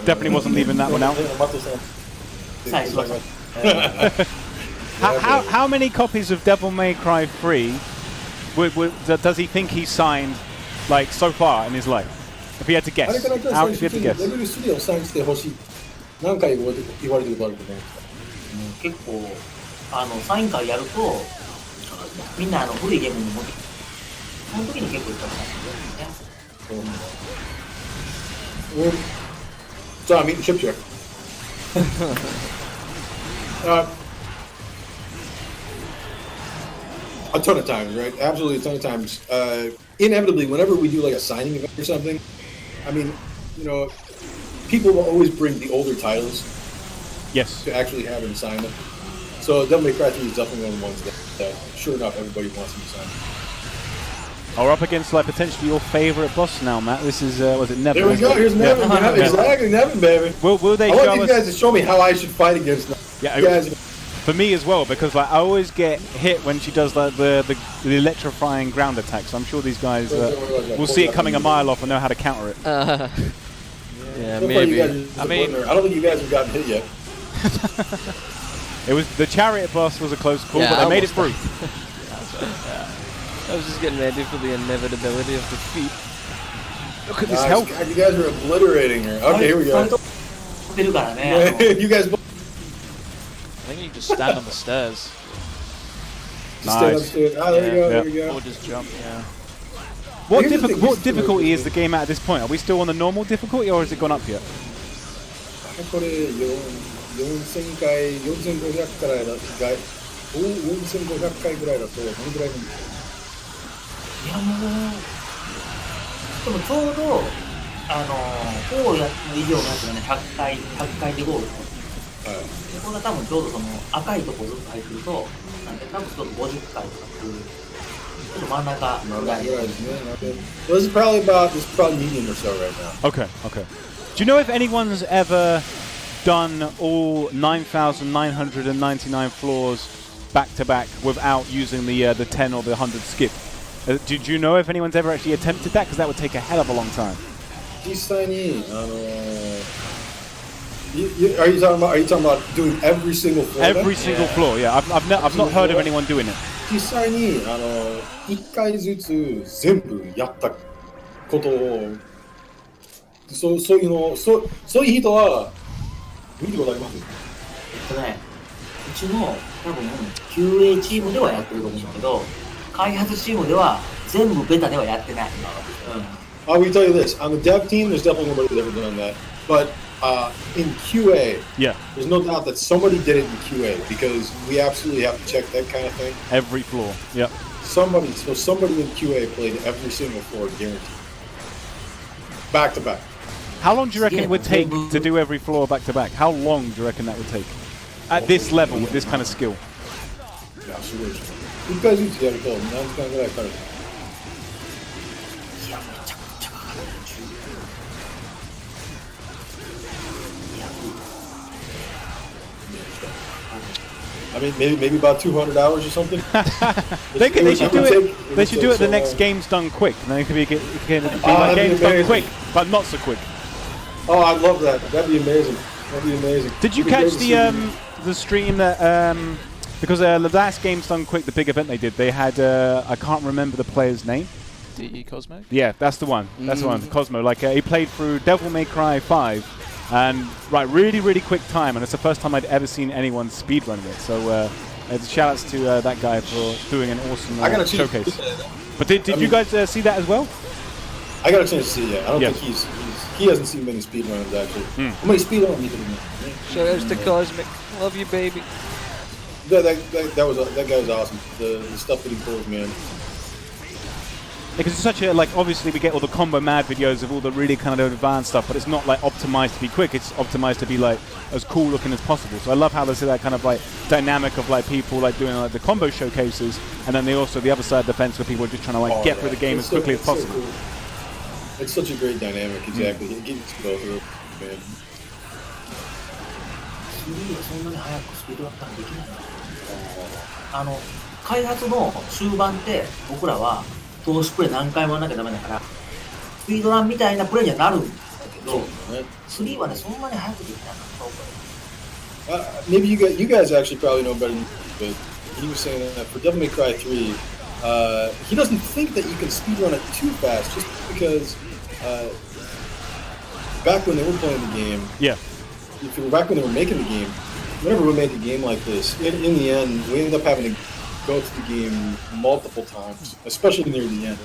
Definitely wasn't leaving that one out. How many copies of Devil May Cry 3 does he think he signed, like, so far in his life? If he had to guess. If he had to guess. 何回言われてることあると思うんですか？結構サイン会やるとみんな古いゲームに持ってきて、その時に結構言ったんですね。So I'm eating chips here. A ton of times, right? Absolutely a ton of times. Inevitably, whenever we do like a signing event or something, I mean, people will always bring the older titles. Yes. To actually have him sign them. So Devil May Cry 3 is definitely one of the ones that sure enough, everybody wants him to sign. Oh, we're up against like potentially your favorite boss now, Matt. This is was it Nevin? There we go. Here's Nevin. Exactly, Nevin, baby. Will they I show want you guys to show me how I should fight against them. Yeah, for me as well, because like I always get hit when she does like the electrifying ground attack. So I'm sure these guys will see it coming a mile off and know how to counter it. Yeah, so maybe. I mean, I don't think you guys have gotten hit yet. It was the chariot boss was a close call, Yeah, but I they made it almost through. I was just getting ready for the inevitability of defeat. Look at this Nice. health. God, you guys are obliterating her. Okay, here we go. てるからね。You guys both I think you just stand on the stairs just stay Nice. upstairs. Ah, there you go. Yeah. There you or go. just jump. Yeah. What, Here's the thing, what here's the difficulty thing. is the game at this point? Are we still on the normal difficulty, or has it gone up yet? これ4000回、4500回だ4500回ぐらいだとどのぐらいなんですか？いやもう、でもちょうど、ゴーやの以上のやつがね、100回でゴール。はい。これが多分ちょうどその赤いとこずっと入ってると、なんで多分ちょっと50回とかっていう、ちょっと真ん中ぐらい。Well, this is probably medium or so right now. Okay, okay. Do you know if anyone's ever done all 9,999 floors back to back without using the 10 or the 100 skip? Do you know if anyone's ever actually attempted that? Because that would take a hell of a long time. 実際にare you talking about doing every single floor? Every single floor, yeah. I've not heard of anyone doing it. 実際に1回ずつ全部やったことをそういう人は見たことあります？うちの多分 QA チームではやってると思うんだけど、開発チームでは全部ベタではやってない。I will tell you this: on the dev team, there's definitely nobody that's ever done that. But in QA, Yeah, there's no doubt that somebody did it in QA because we absolutely have to check that kind of thing. every floor. Yep. Somebody in QA played every single floor, guaranteed, back to back. How long do you reckon Yeah, it would take maybe- to do every floor back to back? How long do you reckon that would take? At this level, with this kind of skill? いやすごいですね。1回ずつやると何時間ぐらいかかる？いや、めちゃくちゃかかる。I mean, maybe about 200 hours or something. They should do it. It They should do it. The so next long. game's done quick. And then it could be like that'd be games done amazing. quick, but not so quick. Oh, I'd love that. That'd be amazing. That'd be amazing. Did you It'd be catch great to see. the stream that because the last game's done quick, the big event they did, they had I can't remember the player's name. DE Cosmo. Yeah, that's the one. That's the one. Cosmo. Like he played through Devil May Cry 5, and really quick time, and it's the first time I'd ever seen anyone speedrun it. So shout outs to that guy for doing an awesome I got a chance showcase. to see that. But did you guys see that as well? I got a chance to see it. I don't Yeah. think he hasn't seen many speedrunners actually. How many speedrunners did he know? Shout outs to Cosmic. Love you, baby. That guy was awesome. The stuff that he pulls, man. Because it's such a, like, obviously we get all the combo mad videos of all the really kind of advanced stuff, but it's not like optimized to be quick, it's optimized to be like as cool looking as possible. So I love how there's that kind of like dynamic of like people like doing like the combo showcases, and then they also the other side of the fence where people are just trying to like get through the game as quickly as possible. Cool. It's such a great dynamic, exactly. It gets to go through, man. 3はそんなに早くスピードアップできないな。開発の終盤って僕らは投資プレイ何回もやらなきゃダメだからスピードランみたいなプレイにはなるんだけど、3はねそんなに早くできなかった。Maybe you guys actually probably know better than me, but he was saying that for Devil May Cry 3, he doesn't think that you can speedrun it too fast just because back when they were playing the game, back when they were making the game, whenever we make a game like this, in the end, we end up having to go through the game multiple times, especially near the end.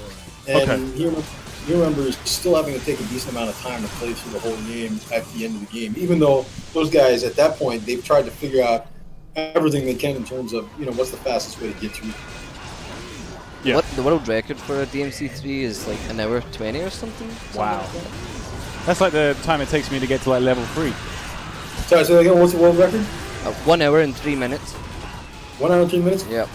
And he remembers still having to take a decent amount of time to play through the whole game at the end of the game, even though those guys at that point, they've tried to figure out everything they can in terms of, what's the fastest way to get through. Yeah. What the world record for a DMC3 is like an hour 20 or something? Wow. Like that. That's like the time it takes me to get to like level 3. Sorry, say that again. What's the world record? 1 hour and 3 minutes. 1 hour and 3 minutes? Yeah.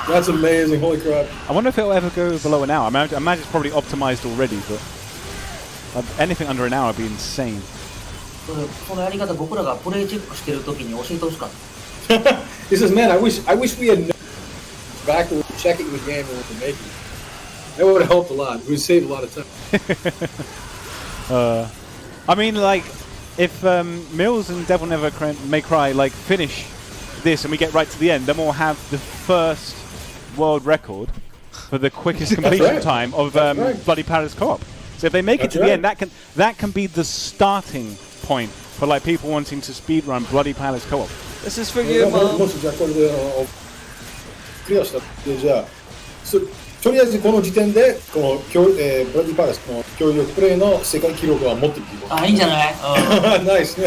That's amazing. Holy crap. I wonder if it'll ever go below an hour. I imagine it's probably optimized already, but anything under an hour would be insane. このやり方僕らがプレイチェックしてる時に教えてほしかった。He says, man, I wish we had known back when we were checking the game and we were making it. That would have helped a lot. It would save a lot of time. I mean, like, if Mills and Devil Never May Cry like finish this and we get right to the end, then we'll have the first world record for the quickest completion time of Bloody Paradise Co-op. So if they make it to the end, that can be the starting point for like people wanting to speedrun Bloody Palace Co-op. This is for you, Mom. もしじゃあこれでクリアしたってじゃあとりあえずこの時点でこのブラディパレスの協力プレイの世界記録は持ってるっていうこと。あ、いいんじゃない？Nice.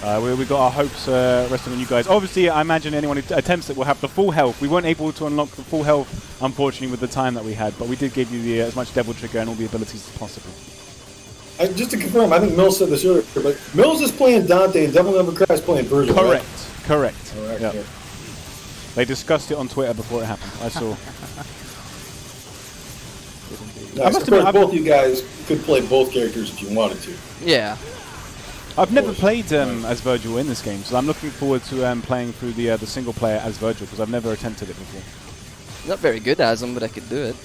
We got our hopes resting on you guys. Obviously, I imagine anyone who attempts it will have the full health. We weren't able to unlock the full health, unfortunately, with the time that we had, but we did give you as much Devil Trigger and all the abilities as possible. Just to confirm, I think Mills said this earlier, but Mills is playing Dante and Devil Never Cry is playing Virgil. Correct. Right? Correct. Yep. Yeah. They discussed it on Twitter before it happened. I saw. Nice. Of course, both you guys could play both characters if you wanted to. Yeah. I've never played as Virgil in this game, so I'm looking forward to playing through the single player as Virgil because I've never attempted it before. Not very good as him, but I could do it.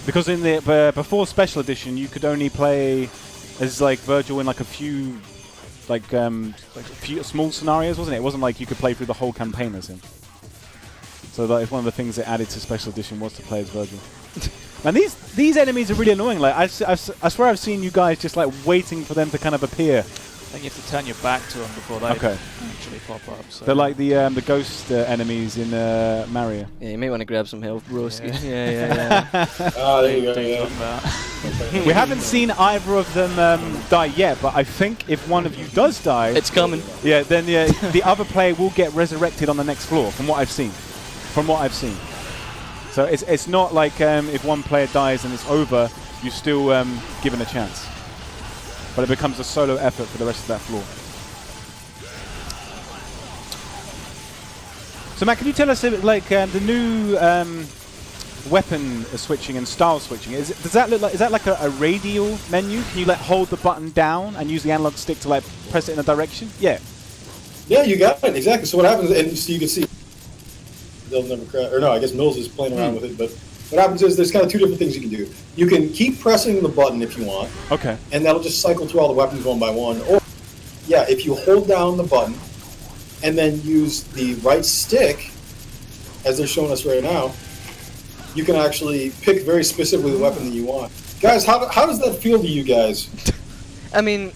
Because in the before Special Edition, you could only play as like Virgil in like a few, like a few small scenarios, wasn't it? It wasn't like you could play through the whole campaign as him. So that is one of the things that added to Special Edition was to play as Virgil. And these enemies are really annoying. Like I swear I've seen you guys just like waiting for them to kind of appear. I think you have to turn your back to them before they actually pop up. So. They're like the ghost enemies in Mario. Yeah, you may want to grab some health, broski. Yeah. There you go. We haven't seen either of them die yet, but I think if one of you does die, It's coming. yeah, then the other player will get resurrected on the next floor. From what I've seen. So it's not like if one player dies and it's over, you're still given a chance. But it becomes a solo effort for the rest of that floor. So Matt, can you tell us like the new weapon switching and style switching? Does that look like, is that like a radial menu? Can you like hold the button down and use the analog stick to like press it in a direction? Yeah. Yeah, you got it exactly. So what happens, and so you can see. They'll never cry. Or no, I guess Mills is playing around with it. But what happens is there's kind of two different things you can do. You can keep pressing the button if you want. Okay. And that'll just cycle through all the weapons one by one. Or, yeah, if you hold down the button and then use the right stick, as they're showing us right now, you can actually pick very specifically the weapon that you want. Guys, how does that feel to you guys? I mean,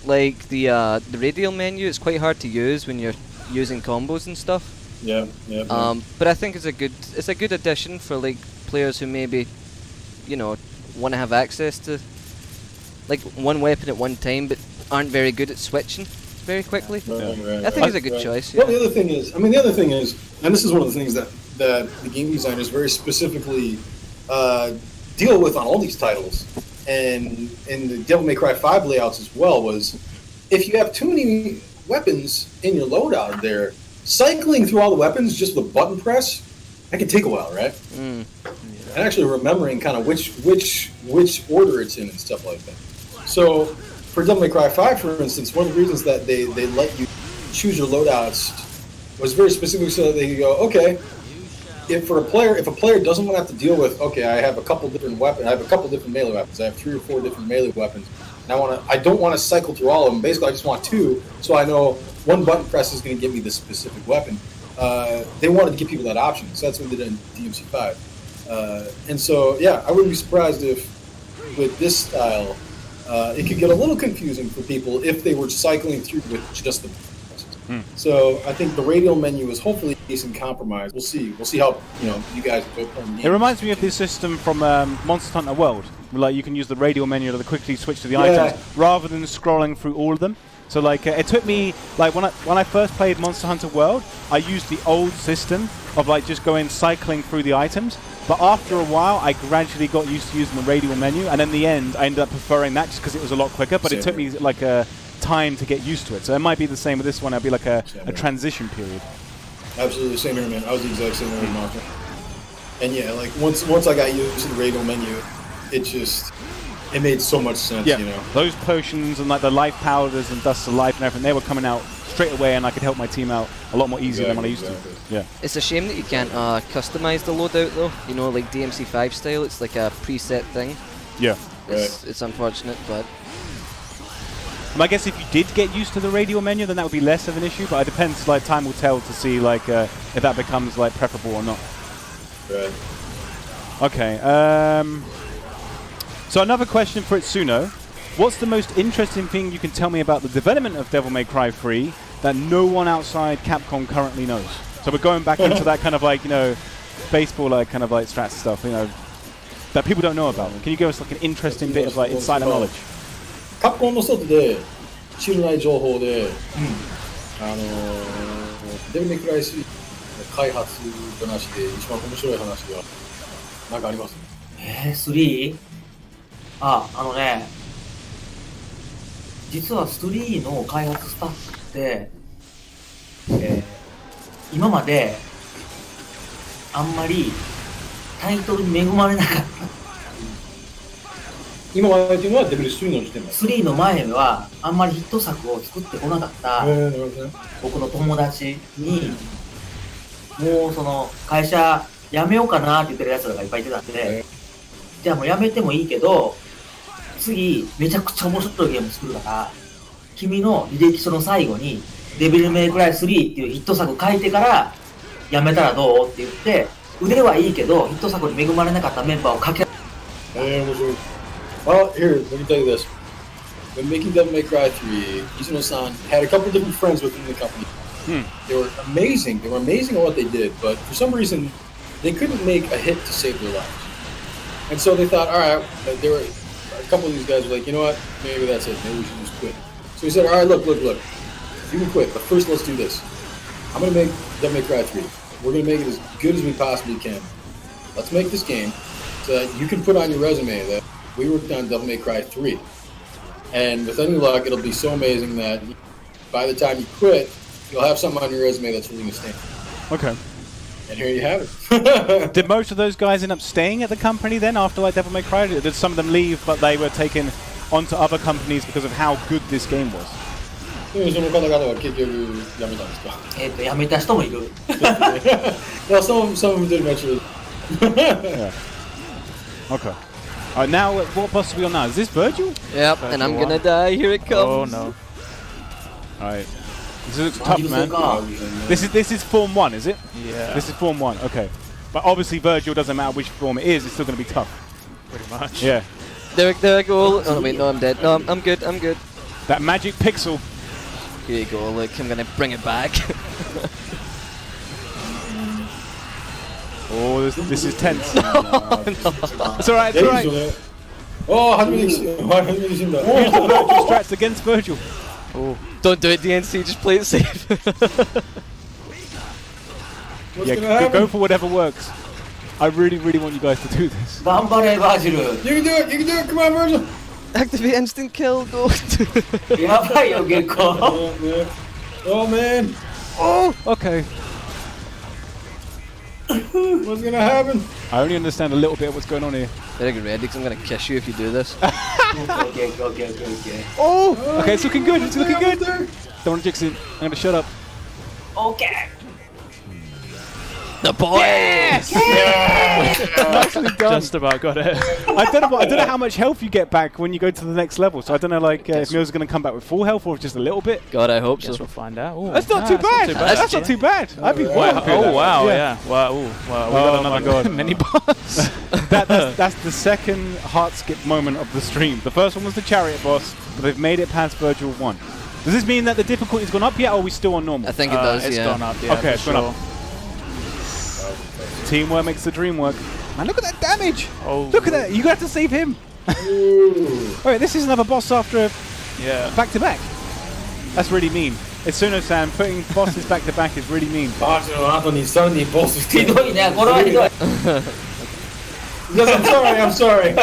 like the radial menu, it's quite hard to use when you're using combos and stuff. Yeah. But I think it's a good addition for like players who maybe, want to have access to like one weapon at one time, but aren't very good at switching very quickly. Right, I think it's a good choice. Yeah. Well, the other thing is, and this is one of the things that the game designers very specifically deal with on all these titles, and in the Devil May Cry 5 layouts as well, was if you have too many weapons in your loadout there, cycling through all the weapons just with a button press, that can take a while, right? And actually remembering kind of which order it's in and stuff like that. So for Devil May Cry 5, for instance, one of the reasons that they let you choose your loadouts was very specific so that they could go, okay, if a player doesn't want to have to deal with, okay, I have a couple different weapons, I have a couple different melee weapons, I have 3 or 4 different melee weapons, and I don't want to cycle through all of them. Basically, I just want 2, so I know one button press is going to give me this specific weapon. They wanted to give people that option, so that's what they did in DMC5. And so, yeah, I wouldn't be surprised if, with this style, it could get a little confusing for people if they were cycling through with just the presses. So I think the radial menu is hopefully a decent compromise. We'll see. We'll see how you guys go playing the game. It reminds me of this system from Monster Hunter World. Like you can use the radial menu to quickly switch to the items rather than scrolling through all of them. So like it took me like when I first played Monster Hunter World, I used the old system of like just going cycling through the items. But after a while, I gradually got used to using the radial menu, and in the end, I ended up preferring that just because it was a lot quicker. But it took me like a time to get used to it. So it might be the same with this one. It'll be like a transition period. Absolutely, same here, man. I was the exact same way, Martha. And yeah, like once I got used to the radial menu, it made so much sense. Yeah, those potions and like the life powders and dust of life and everything, they were coming out straight away, and I could help my team out a lot more easier than when I used to. Yeah. It's a shame that you can't customize the loadout though. Like DMC5 style, it's like a preset thing. Yeah. It's unfortunate, but I guess if you did get used to the radial menu, then that would be less of an issue. But it depends. Like time will tell to see like if that becomes like preferable or not. Right. Okay. So another question for Itsuno. What's the most interesting thing you can tell me about the development of Devil May Cry 3 that no one outside Capcom currently knows? So we're going back into that kind of like, you know, baseball like kind of like strat stuff, you know, that people don't know about. Can you give us like an interesting bit of like insider knowledge? カプコンの外で知らない情報で、デビルメイクライ3開発話で一番面白い話がなんかあります？ 3? 実は3の開発スタッフって、今まであんまりタイトルに恵まれなかった。今までっていうのはデビル3の時点だ。3の前はあんまりヒット作を作ってこなかった僕の友達に、もうその会社辞めようかなって言ってる奴らがいっぱいいてたんで、じゃあもう辞めてもいいけど、次めちゃくちゃ面白いゲーム作るから、君の履歴書の最後にデビルメイクライ3っていうヒット作書いてから辞めたらどうって言って、腕はいいけどヒット作に恵まれなかったメンバーを掛け面白い。Well, here, let me tell you this. When making Devil May Cry 3, Izuno-san had a couple different friends within the company. They were amazing. They were amazing at what they did, but for some reason, they couldn't make a hit to save their lives. And so they thought, all right, there were a couple of these guys were like, you know what? Maybe that's it. Maybe we should just quit. So he said, all right, look. You can quit, but first let's do this. I'm going to make Devil May Cry 3. We're going to make it as good as we possibly can. Let's make this game so that you can put on your resume that we worked on Devil May Cry 3. And with any luck, it'll be so amazing that by the time you quit, you'll have something on your resume that's really going to stand. Okay. And here you have it. Did most of those guys end up staying at the company then after like Devil May Cry? Did some of them leave, but they were taken onto other companies because of how good this game was? その方々は結局辞めたんですか？辞めた人もいる。Well, some of them did eventually. Yeah. Okay. Alright, now what boss are we on now? Is this Virgil? Yep, and I'm gonna die. Here it comes. Oh no. Alright. This looks tough, man. This is Form 1, is it? Yeah. This is Form 1, okay. But obviously Virgil doesn't matter which form it is, it's still going to be tough. Pretty much. Yeah. There I go. Oh wait, no, I'm dead. No, I'm good. I'm good. That magic pixel. Here you go. Look, I'm gonna bring it back. Oh, this is tense. It's alright, it's alright. Oh, 初めて死んだ。Virgil strats against Virgil. Oh, don't do it, DNC. Just play it safe. Yeah, go for whatever works. I really want you guys to do this. 頑張れバージル。 You can do it! You can do it! Come on, Virgil! Activate instant kill. Go. やばいよ結構。Oh man! Oh, okay. What's gonna happen? I only understand a little bit of what's going on here. Better get ready, because I'm gonna kiss you if you do this. Okay. Oh! Okay, it's looking good, it's looking good! Don't want to jinx it. I'm gonna shut up. Okay. The boys! Yes! Nicely done. Just about got it. I don't know how much health you get back when you go to the next level. So I don't know, like, if Mills is going to come back with full health or just a little bit. God, I hope Guess so. we'll find out. Ooh, That's not too bad. That's not too bad. I'd be well happy with that. Wow, yeah. Wow, ooh, wow. We got another God. mini boss. That's the second heart skip moment of the stream. The first one was the chariot boss, but they've made it past Virgil 1. Does this mean that the difficulty's gone up yet, or are we still on normal? I think it does, It's yeah. gone up, yeah. Okay, it's for gone sure. up. Teamwork makes the dream work. Man, look at that damage! Oh, Look at that! You have to save him! Alright, this is another boss after yeah. back-to-back. That's really mean. Itsuno-san, putting bosses back-to-back is really mean. バージルの後にさらにボスしてひどいね、これはひどい。Yes, I'm sorry.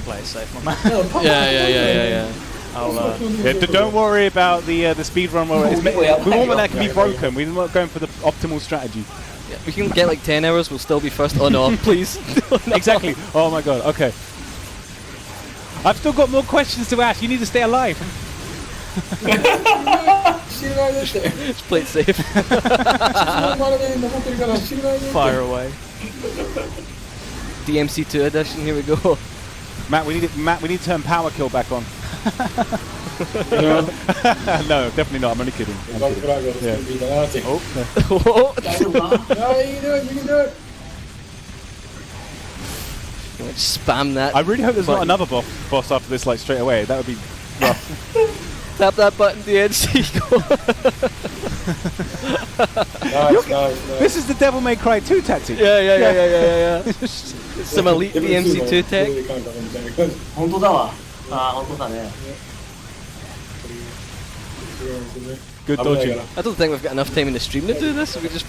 Play it safe, my man. Yeah. I'll, Don't worry about the speed run. We want one that can be broken. We're not going for the optimal strategy. Yeah, we can get like 10 hours, we'll still be first. Oh no, please. No. Exactly. Oh my god. Okay. I've still got more questions to ask. You need to stay alive. Just play it safe. fire away. DMC2 edition. Here we go. Matt, we need to turn power kill back on. You know? No, definitely not. I'm only kidding. Bug Frog is gonna be the last thing. Oh, Oh, 大丈夫か No, you can do it. You can do it. spam that. I really hope there's not button. another boss after this, like straight away. That would be rough. Tap that button, DNC. Nice. This is the Devil May Cry 2 tactic. yeah. Some elite DMC2 tech. 本当だわ。ああ、本当だね。 Good dodging. I don't think we've got enough time in the stream to do this. We just.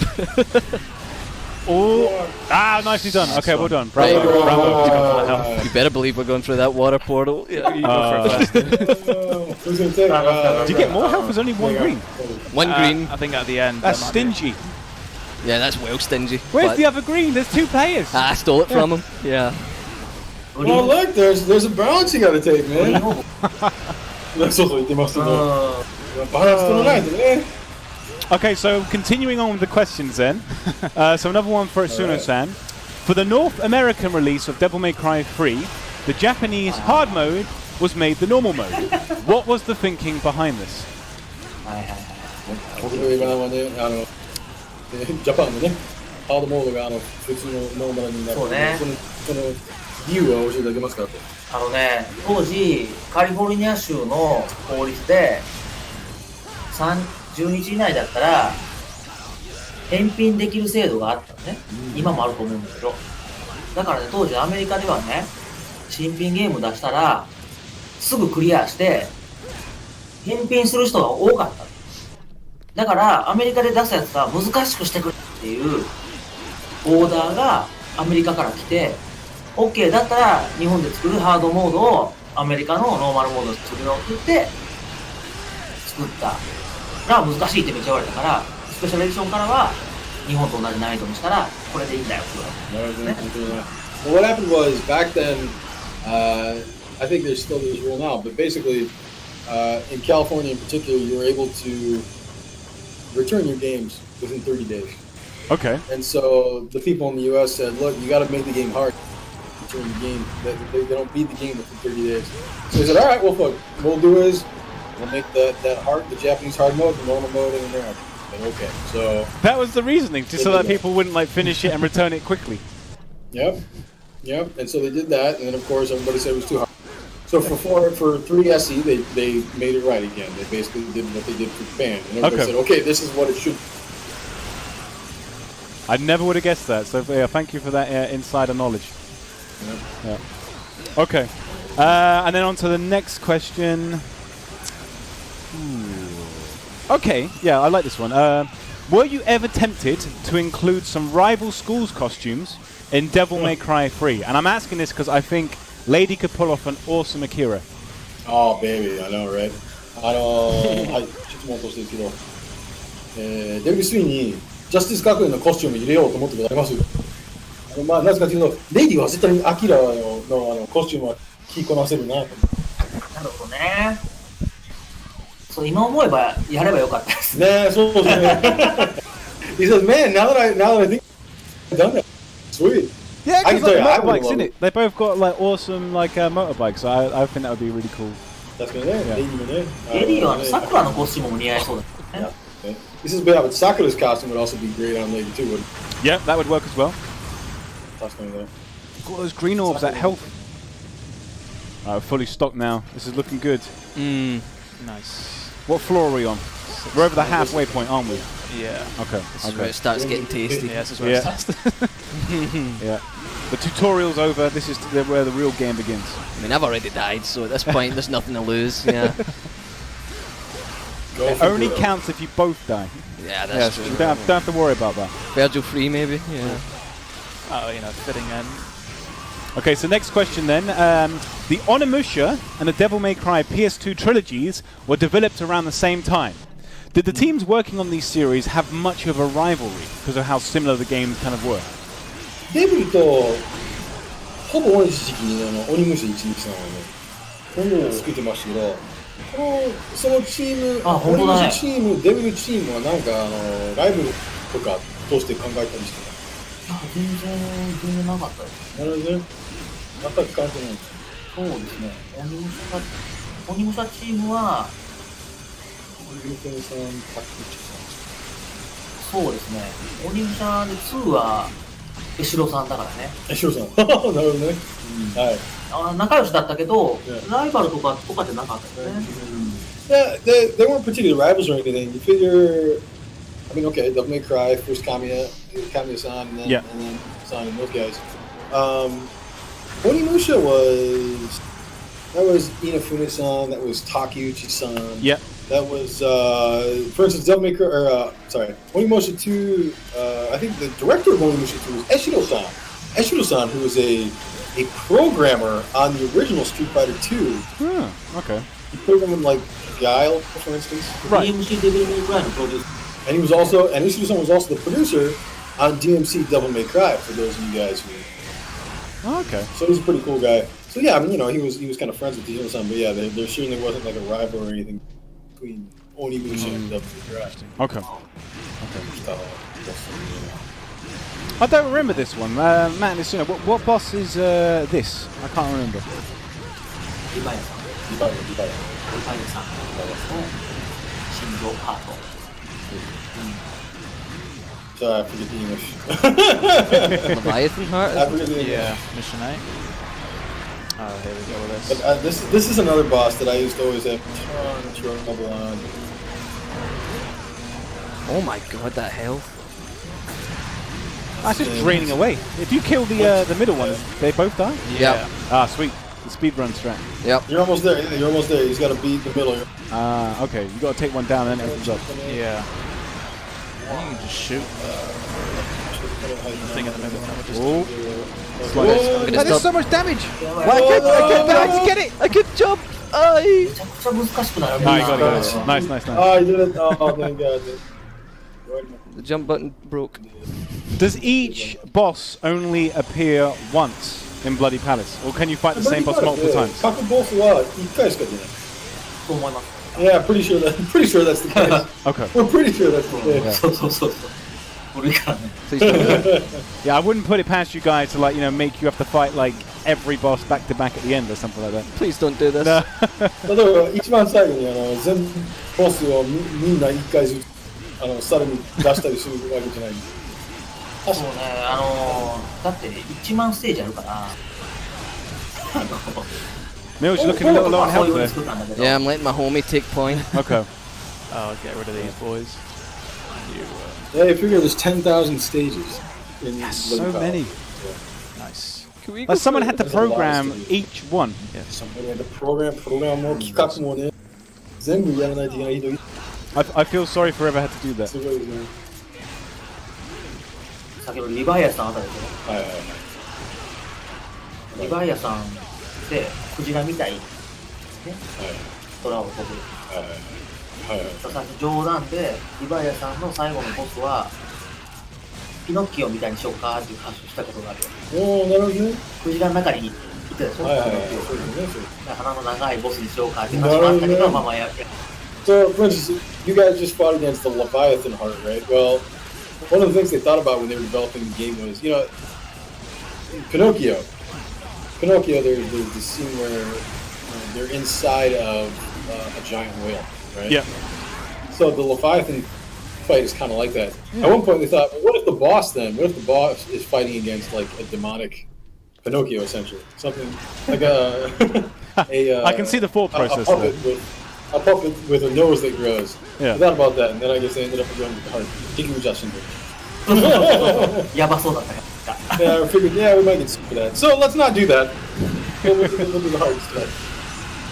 Oh, nicely done. Okay, well done. Right. Bravo, bravo. You better believe we're going through that water portal. Yeah, you go for it first. Who's gonna take it? Do you get more health? There's only one green. One green. I think at the end. That's that might be- stingy. Yeah, that's well stingy. Where's but- the other green? There's 2 players. I stole it from him. Yeah. Well, look, there's a balance you gotta take, man. そうそう言ってますけど、バランス取らないとね。 Okay, so continuing on with the questions then. So another one for Asuna-san. For the North American release of Devil May Cry 3, the Japanese hard mode was made the normal mode. What was the thinking behind this? はいはいはい。僕の今はね、ジャパンのね、ハードモードが普通のノーマルになる。そうね。その理由は教えていただけますかと。当時カリフォルニア州の法律で30日以内だったら返品できる制度があったのね。今もあると思うんだけど、だからね、当時アメリカではね、新品ゲーム出したらすぐクリアして返品する人が多かった。だからアメリカで出すやつが難しくしてくれっていうオーダーがアメリカから来て、 OK だったら日本で作るハードモードをアメリカのノーマルモードで作るのって言って作ったら難しいってめっちゃ言われたから、スペシャルエディションからは日本と同じ難易度にしたらこれでいいんだよって言われたね。 Well, what happened was back then, I think there's still this rule now, but basically, in California in particular, you were able to return your games within 30 days. Okay. And so the people in the U.S. said, look, you got to make the game hard. Return the game. They don't beat the game within 30 days. So they said, all right, well, look, what we'll do is we'll make that hard, the Japanese hard mode, the normal mode, and the American. And okay, so That was the reasoning, just so that people wouldn't like finish it and return it quickly. Yep. And so they did that, and then of course everybody said it was too hard. So for 3SE, they made it right again. They basically did what they did for Japan, and everybody said, okay, this is what it should be. I never would have guessed that. So yeah, thank you for that insider knowledge. Yeah. Okay. And then on to the next question. Okay, yeah, I like this one. Were you ever tempted to include some rival schools costumes in Devil May Cry 3? And I'm asking this because I think Lady could pull off an awesome Akira. Oh, baby, I know, right? はい、ちょっと戻してるけど、デビル3にジャスティス学園のコスチューム入れようと思ってございます。まあ、なぜかというと、レイディは絶対にアキラのコスチュームは着こなせるなと。なるほどね。そう今思えばやればよかったですね。ね、そうですね。He says, man, now that I think I've done that, sweet. Yeah, I because can tell you, I motorbikes, would love isn't it. it? They both got like awesome like motorbikes. So I think that would be really cool. 確かにね、レイディもね。レディはサクラのコスチュームも似合いそうだね。He says, but Sakura's costume would also be great on Lady too. Wouldn't it? Yeah, that would work as well. 確かにね。 Got those green orbs, that health. Fully stocked now. This is looking good. Nice. What floor are we on? We're over the halfway point, aren't we? Yeah. Okay. This is where it starts getting tasty. Yeah, this is where Yeah. it starts. Yeah. The tutorial's over. This is where the real game begins. I mean, I've already died, so at this point, there's nothing to lose. Yeah, It only counts if you both die. yeah, that's You true. don't have to worry about that. Virgil free, maybe. Yeah. Oh, you know, fitting in. Okay, so next question then. The Onimusha and the Devil May Cry PS2 trilogies were developed around the same time. Did the teams working on these series have much of a rivalry because of how similar the games kind of were? デビルとほぼ同じ時期に鬼虫1日なのね、作ってましたけど、そのチーム、鬼虫チーム、デビルチームはなんかライブとか通して考えたりしてた。全然なかったです。なるほどね。全く関係ない。そうですね。鬼武者チームは、そうですね。鬼武者で2は、江代さんだからね。え、しろさん。なるほどね。はい。仲良しだったけど、 Yeah. ライバルとかじゃなかったですね。Yeah, they weren't particularly rivals or anything. You figure, I mean, okay, Devil May Cry, first Kamiya-san, and then San and those guys. Onimusha that was Inafune-san, that was Takeuchi-san. Yep. That was, for instance, Devil May Cry, Onimusha 2, I think the director of Onimusha 2 was Eshiro-san. Eshiro-san, who was a programmer on the original Street Fighter 2. Okay. He programmed like Guile, for instance. Right. DMC Devil May Cryのプロデュース。And he was also, and Ishida-san was also the producer on DMC Devil May Cry, for those of you guys who. Oh, okay. So he's a pretty cool guy. So yeah, I mean, he was kind of friends with Ishida-san, but yeah, there certainly wasn't like a rival or anything between Onimusha and Devil May Cry. Okay. I don't remember this one. Matt and Isuna, what boss is this? I can't remember. リバイアさん。リバイアさんの心臓ハート。So I forget the English. Leviathan Heart? I forget the English. Yeah, Mission 8. Oh, here we go with But this. this is another boss that I used to always have a ton of trouble on. Oh my god, that health. That's just draining away. If you kill the middle one, they both die? Yeah. Ah, sweet. The speedrun strat. Yep. You're almost there. Yeah, you're almost there. He's got to beat the middle. Ah, okay. You got to take one down and then it opens up. Yeah. You can just shoot the thing in the middle. Oh. I'm gonna There's stop. so much damage. I get it. I could jump.めちゃくちゃ難しくなる。Ah, you got it. Nice, nice, nice. Oh, you did it. Oh, thank God. The jump button broke. Does each boss only appear once in Bloody Palace? Or can you fight the same boss multiple times? Couple boss a lot. You guys got that. と思います。 Yeah, pretty sure that's the case. Okay. We're pretty sure that's the case. そうそうそうそう。古いからね。 Please don't. Yeah, I wouldn't put it past you guys to make you have to fight like every boss back to back at the end or something like that. Please don't do this. No. 例えば一番最後に全ボスをみんな一回ずつさらに出したりするわけじゃない。そうね、だって1万ステージあるから。Mills, you're looking a little low on そういう health 風に there. 作ったんだけど。 Yeah, I'm letting my homie take point. Okay. Oh, get rid of these boys. Yeah, I figure there's 10,000 stages. In So Bloody many. Palace. Nice. Can we Like someone had to There's a lot of program stages. each one. Somebody had to programも企画もね、全部やらないといけない人い I feel sorry for whoever had to do that. すごいですね。先ほどリバイアさんあったでしょ。はいはいはい。リバイアさんってクジラみたい、ね、空を飛ぶ。はいはいはい。さっき冗談でリバイアさんの最後のボスはピノッキオみたいにしようかっていう話をしたことがあるよ。おー、なるほどね。クジラの中にいてたでしょ。はいはいはい。ピノッキオそうですね。そうですね。鼻の長いボスにしようかっていう話があったけど、まあまあやって。 So, for instance, you guys just fought against the Leviathan heart, right? Well, one of the things they thought about when they were developing the game was, Pinocchio, there's the scene where they're inside of a giant whale, right? Yeah. So the Leviathan fight is kind of like that. At one point they thought, well, what if the boss is fighting against like a demonic Pinocchio, essentially? Something like I can see the thought process there. A puppet with a nose that grows. Yeah. I thought about that, and then I guess they ended up going with the heart. Onimusha syndrome. やばそうだったよ。 Yeah, I figured, we might get sick for that. So let's not do that. We'll do the heart instead.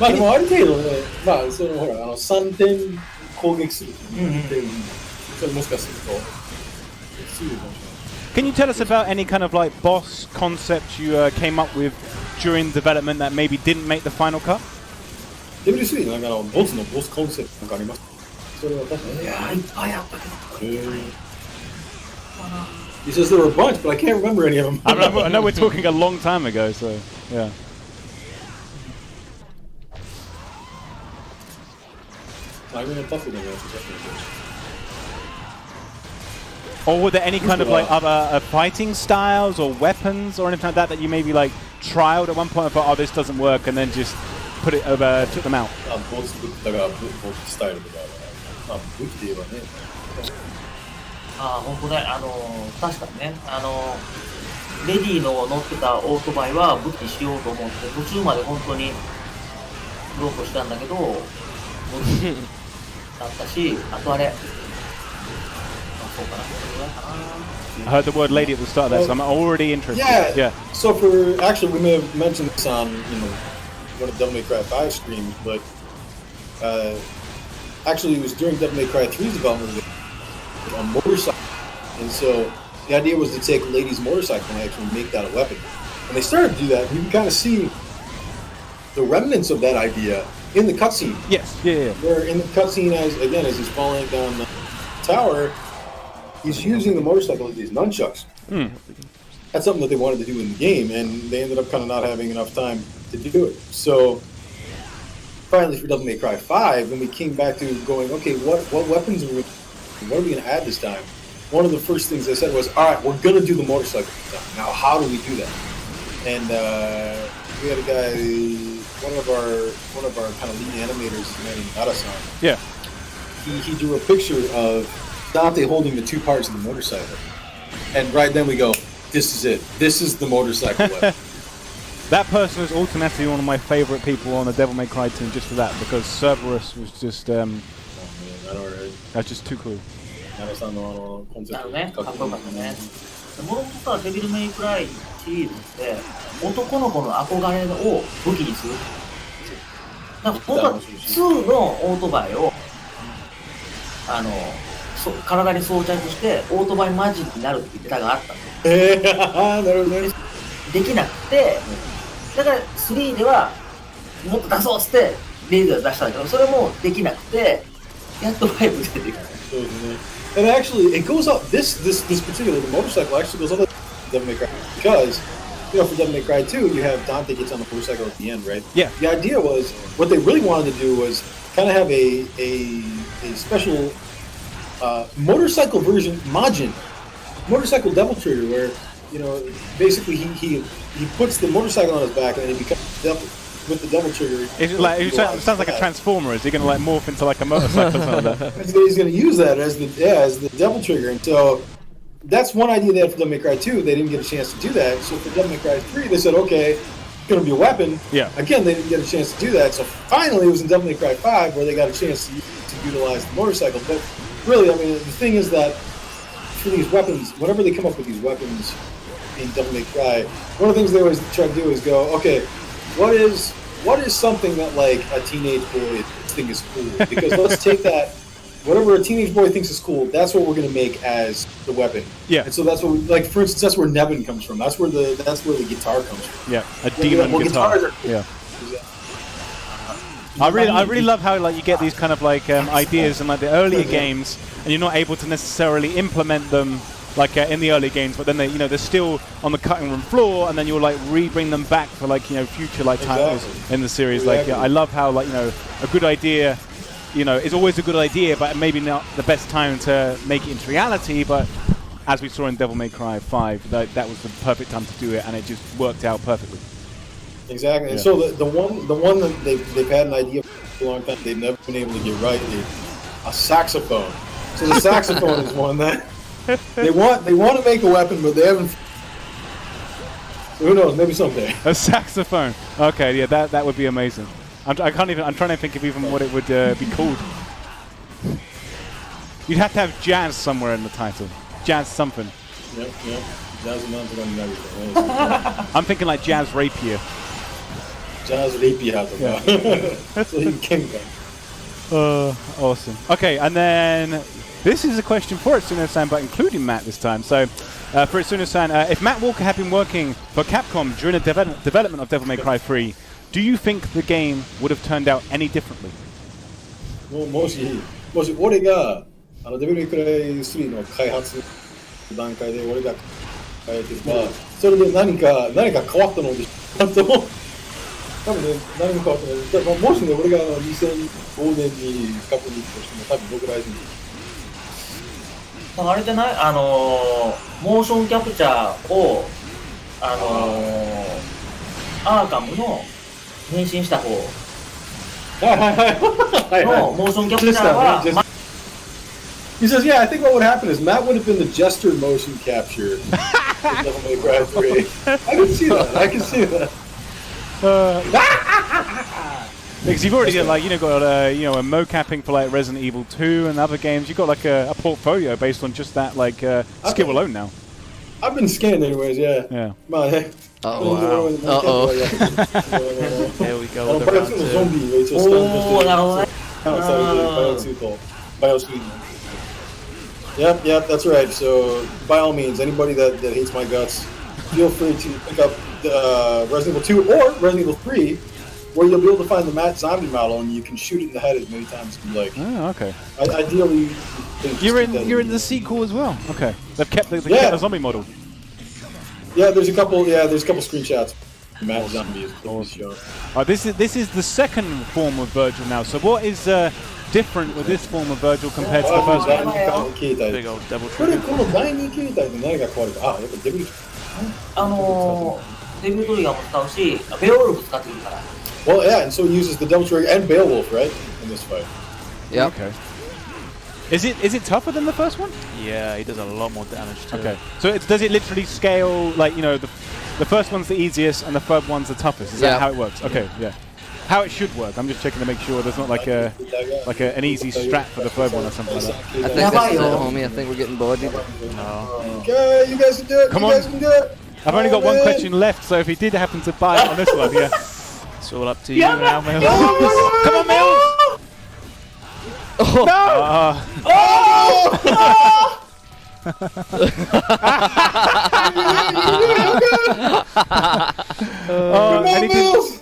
まあでもある程度ね、まあそのほら3点攻撃するっていう、それもしかするとすぐかもしれない。 Can you tell us about any kind of like boss concept you came up with during development that maybe didn't make the final cut? WC なんかボスコンセプトなんかあります？それは確かに。いやーいっぱいあったけど。He says there were a bunch, but I can't remember any of them. I know we're talking a long time ago, so yeah. Or were there any kind of like other fighting styles or weapons or anything like that that you maybe like trialed at one point and thought, oh, this doesn't work, and then just put it over, took them out? ボツ作ったがボツスタイルとか、まあ武器で言えばね。本当ね、確かにね、レディの乗ってたオートバイは武器にしようと思って、途中まで本当に売ろうとしたんだけど、ボツだったし、あとあれ、そうかな、それぐらいかな。I heard the word lady at the start of that, so I'm already interested. Yeah. So for actually, we may have mentioned this on one of Devil May Cry 5 streams, but actually it was during Devil May Cry 3's development of a motorcycle, and so the idea was to take Lady's motorcycle and actually make that a weapon. And they started to do that. You can kind of see the remnants of that idea in the cutscene. Yes. Yeah. Where in the cutscene, as he's falling down the tower, he's using the motorcycle as these nunchucks. That's something that they wanted to do in the game, and they ended up kind of not having enough time to do it. So finally, for Devil May Cry 5, when we came back to going, okay, what weapons are we going to add this time? One of the first things they said was, all right, we're going to do the motorcycle this time. Now, how do we do that? And we had a guy, one of our kind of lead animators, named Nara-san. Yeah. He drew a picture of Dante holding the two parts of the motorcycle. And right then we go, this is it. This is the motorcycle weapon. That person was automatically one of my favorite people on the Devil May Cry team just for that, because Cerberus was just that's just too cool. なるね、かっこよかったね。もともとさ、デビルメイクライシリーズって男の子の憧れを武器にする。なんか本当は2のオートバイを体に装着してオートバイマジックになるって言ってたがあったの。なるほどね。できなくて、だから3ではもっと出そうっつってレーザー出したんだけど、それもできなくて、やっと5で出てきた。そうですね。And actually, it goes up. This particular the motorcycle actually goes up to Devil May Cry because for Devil May Cry 2, you have Dante gets on the motorcycle at the end, right? Yeah. The idea was what they really wanted to do was kind of have a special motorcycle version, Majin, motorcycle devil trigger, where basically he puts the motorcycle on his back and then he becomes devil. With the devil trigger, it sounds like a transformer. Is he going to like morph into like a motorcycle or something like that? He's going to use that as the devil trigger, and so that's one idea they had for Devil May Cry 2. They didn't get a chance to do that, so for Devil May Cry 3, they said, okay, it's going to be a weapon. Yeah. Again, they didn't get a chance to do that, so finally it was in Devil May Cry 5 where they got a chance to utilize the motorcycle. But really, I mean, the thing is that for these weapons, whenever they come up with these weapons in Devil May Cry, one of the things they always try to do is go, okay, what is something that like a teenage boy thinks is cool? Because let's take that, whatever a teenage boy thinks is cool, that's what we're gonna make as the weapon. Yeah. And so that's what like for instance, that's where Nevin comes from. That's where the guitar comes from. Yeah, a demon guitar. Yeah. I really love how like you get these kind of like ideas in like the earlier games, and you're not able to necessarily implement them like in the early games, but then they're still on the cutting room floor, and then you'll like bring them back for like future like titles in the series. Exactly. Like I love how like a good idea is always a good idea, but maybe not the best time to make it into reality. But as we saw in Devil May Cry 5, that was the perfect time to do it, and it just worked out perfectly. Exactly. And so the one that they've had an idea for a long time, they've never been able to get right is a saxophone. So the saxophone is one that they want to make a weapon, but they haven't. So who knows? Maybe someday. A saxophone. Okay, yeah, that would be amazing. I'm trying to think of even what it would be called. You'd have to have jazz somewhere in the title. Jazz something. Yep. Jazz and everything. I'm thinking like jazz rapier. Jazz rapier. So he came back. Awesome. Okay, and then this is a question for Itsuno-san, but including Matt this time. So, for Itsuno-san, if Matt Walker had been working for Capcom during the development of Devil May Cry 3, do you think the game would have turned out any differently? もし俺がデビルメイクライ3の開発段階で俺が変えてれば、それで何か変わったので多分ね、何も変わってない。もしね、俺が2005年にカップに行くとしても、多分僕らにだからあれじゃないモーションキャプチャーを、アーカムの変身した方のモーションキャプチャーは、He says, yeah, I think what would happen is Matt would have been the gesture motion capture in Devil May Cry 3. I can see that. I can see that. Because you've already got like got a mocapping for like Resident Evil 2 and other games. You've got like a portfolio based on just that like skill alone now. I've been scanned anyways. Yeah. Yeah. Come on, hey. Uh-oh. Here we go. With the バイオround 2の two. ゾンビが一応スタンドしてる。おー、なるほどね。バイオ2とバイオ3。Yep, that's right. So, by all means, anybody that hates my guts, feel free to pick up Resident Evil 2 or Resident Evil 3, where you'll be able to find the Matt Zombie model and you can shoot it in the head as many times as you like. Oh, okay. Ideally, You're in the sequel as well. Okay. They've kept the zombie model. Yeah, there's a couple screenshots. Matt Zombie is shown. This is the second form of Virgil now. So what is different with this form of Virgil compared to the first one? Big old double これ trigger. この第2形態で何が変わるか。やっぱデビルデビルトリガーも使うし、ベオルフ使ってくるから。Well, yeah, and so he uses the double trigger and Beowulf, right, in this fight. Yep. Okay. Is it tougher than the first one? Yeah, he does a lot more damage too. Okay. So does it literally scale like the first one's the easiest and the third one's the toughest? Is that how it works? Okay, yeah. How it should work. I'm just checking to make sure there's not like an easy strat for the third one or something like that. I think this is it, homie. I think we're getting bodied. No. Okay, you guys can do it. Come you on. guys can do it. I've only got one question left, so if he did happen to buy it on this one, yeah. It's all up to you now, Mills. Come on, Mills! Oh. And he did-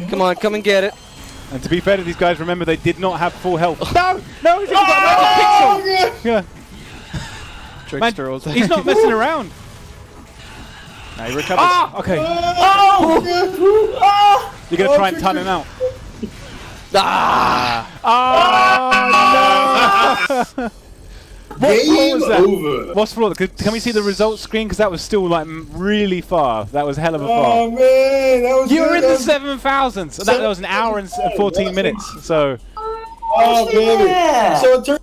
Come on, come and get it. And to be fair to these guys, remember they did not have full health. No, he's even got another pixel. Yeah. Trickster all day. He's not messing around. Now he recovers. Okay. You're gonna try and time him out. No! What floor was that? Over. What's floor? Can we see the results screen? Because that was still like really far. That was hell of a far. Oh man, that was. You were good. in That the was- 7,000. So that was an hour and 14 minutes. So Oh baby. So it turns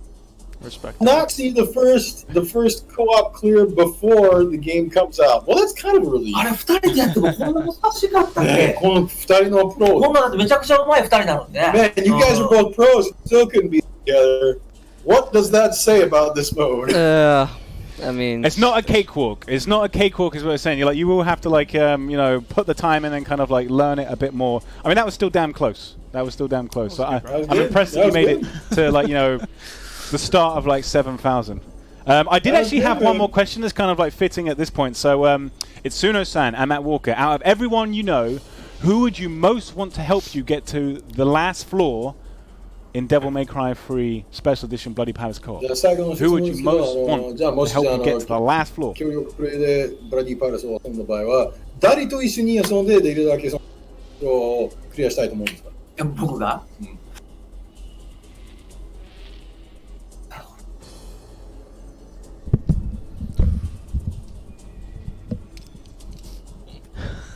Respect. not see the first co-op clear before the game comes out. Well, that's kind of a relief. あれ、二人でやってもこんな難しかったっけこの二人のプロ。こんなだってめちゃくちゃうまい二人なのにね。 Man, you guys are both pros. Still couldn't be together. What does that say about this mode? I mean, it's not a cakewalk. It's not a cakewalk, is what we're saying. You will have to put the time in and kind of like learn it a bit more. I mean, that was still damn close. So I'm impressed that you made it to the start of like 7,000. I did actually have one more question that's kind of like fitting at this point. So it's Suno-san and Matt Walker. Out of everyone you know, who would you most want to help you get to the last floor in Devil May Cry 3 Special Edition Bloody Palace Co-op? Who would you most want to help you get to the last floor? 協力プレイでブラディパレスを遊んだ場合は、誰と一緒に遊んでできるだけそのをクリアしたいと思うんですか？僕が、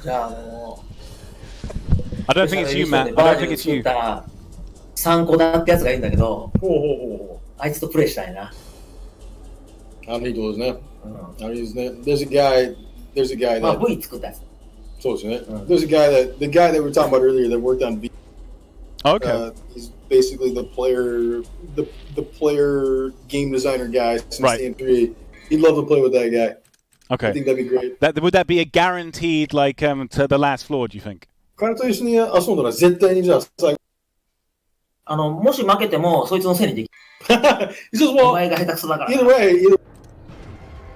じゃあI don't think it's you, Matt. I don't think it's you. 参考だってやつがいるんだけど、ほうほうほうほあいつとプレイしたいな。う。いいとこですね。いいですね。There's a guy まあ that V 作ったやつ。そうですね。There's a guy that we were talking about earlier that worked on V. Okay. He's basically the player game designer guy since CM3. He'd love to play with that guy. Okay. I think that'd be great. Would that be a guaranteed to the last floor? Do you think? 彼と一緒に遊んだら絶対にじゃあ最後。もし負けてもそいつのせいにできる。He says, お well, 前が下手くそだから。 either way,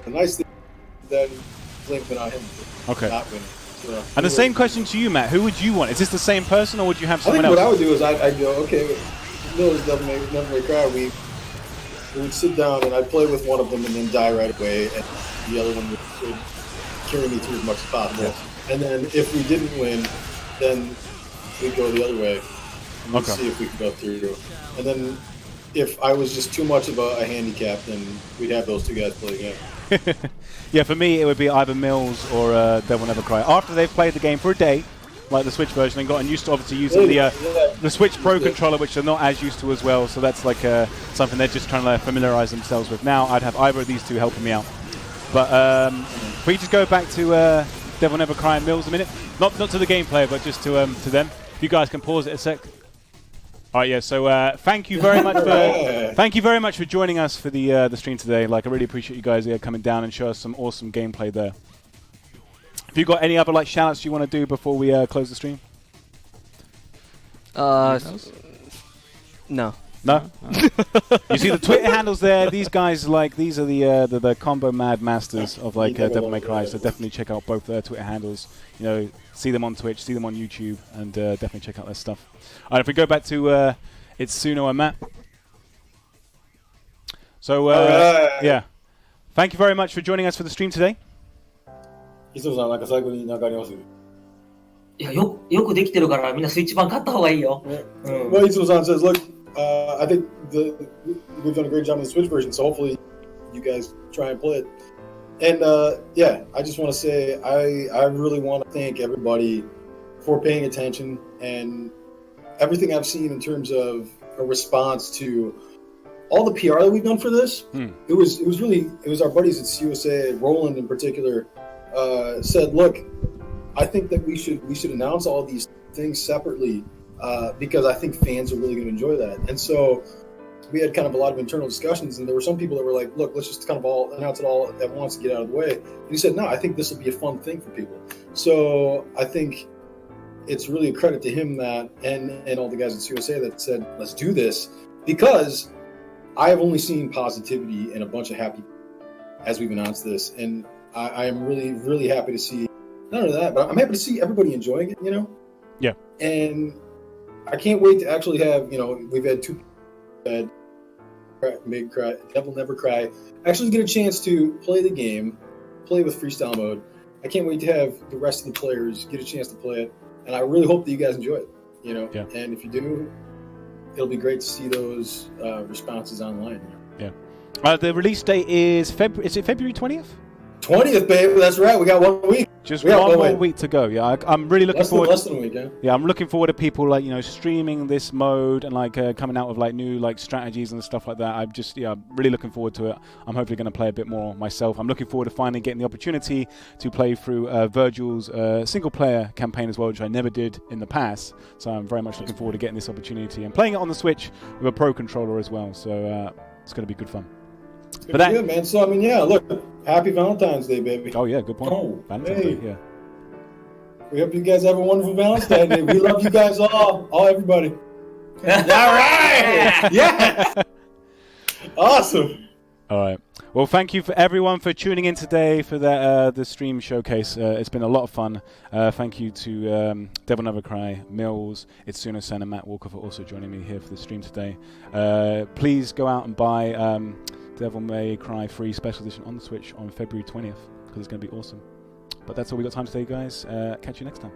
the nice thing that blamed it on him for Okay. not winning. So, And the same question to you, Matt. Who would you want? Is this the same person, or would you have I think someone what I else? would do is I'd go, okay, Mills Devil May Cry. We would sit down and I'd play with one of them and then die right away, and the other one would carry me through as much as possible. And then if we didn't win, then we'd go the other way. And we'd see if we could go through. And then if I was just too much of a handicap, then we'd have those two guys play again. Yeah, for me, it would be either Mills or Devil Never Cry. After they've played the game for a day, like the Switch version, and gotten used to obviously using the Switch Pro controller, which they're not as used to as well. So that's like something they're just trying to familiarize themselves with. Now, I'd have either of these two helping me out. But if we just go back to Devil Never Cry and Mills a minute, not to the gameplay, but just to them. If you guys can pause it a sec. All right, yeah. So thank you very much for joining us for the stream today. Like, I really appreciate you guys coming down and show us some awesome gameplay there. Have you got any other like shout-outs you want to do before we close the stream? No. No. You see the Twitter handles there. These guys these are the combo mad masters of Devil May Cry. So definitely check out both their Twitter handles. You know, see them on Twitch, see them on YouTube, and definitely check out their stuff. All right, if we go back to it's Suno and Matt. So yeah, thank you very much for joining us for the stream today. 磯野さん、なんか最後に何かあります？いや、よくできてるから、みんなスイッチ版買った方がいいよ。Well, Itsuno-san says, look, I think we've done a great job on the Switch version, so hopefully you guys try and play it. And yeah, I just want to say I really want to thank everybody for paying attention and everything I've seen in terms of a response to all the PR that we've done for this. It was our buddies at CUSA, Roland in particular, said, look, I think that we should announce all these things separately because I think fans are really going to enjoy that. And so we had kind of a lot of internal discussions, and there were some people that were like, look, let's just kind of all announce it all at once to get out of the way. And he said, no, I think this will be a fun thing for people. So I think it's really a credit to him that and all the guys at CUSA that said, let's do this, because I have only seen positivity and a bunch of happy as we've announced this. And I am really, really happy to see, not only that, but I'm happy to see everybody enjoying it, you know? Yeah. And I can't wait to actually have, you know, we've had two that made Cry, Devil Never Cry, actually get a chance to play the game, play with freestyle mode. I can't wait to have the rest of the players get a chance to play it. And I really hope that you guys enjoy it, you know? Yeah. And if you do, it'll be great to see those responses online. Yeah. The release date is February 20th? 20th, baby. That's right. We got 1 week. Just one more week to go. Yeah, I'm really looking forward. Less than a week, yeah. Yeah, I'm looking forward to people like, you know, streaming this mode and like coming out with like new like strategies and stuff like that. I'm really looking forward to it. I'm hopefully going to play a bit more myself. I'm looking forward to finally getting the opportunity to play through Virgil's single player campaign as well, which I never did in the past. So I'm very much looking forward to getting this opportunity and playing it on the Switch with a Pro controller as well. So it's going to be good fun. But that, good, man. So I mean, yeah. Look, happy Valentine's Day, baby. Oh yeah, good point. Oh, Valentine's Day, yeah. We hope you guys have a wonderful Valentine's Day. We love you guys all everybody. All right. Yeah. Awesome. All right. Well, thank you for everyone for tuning in today for the stream showcase. It's been a lot of fun. Thank you to Devil Never Cry, Mills, Itsuno-san, and Matt Walker for also joining me here for the stream today. Please go out and buy Devil May Cry 3 Special Edition on the Switch on February 20th because it's going to be awesome. But that's all we got time today, guys. Catch you next time.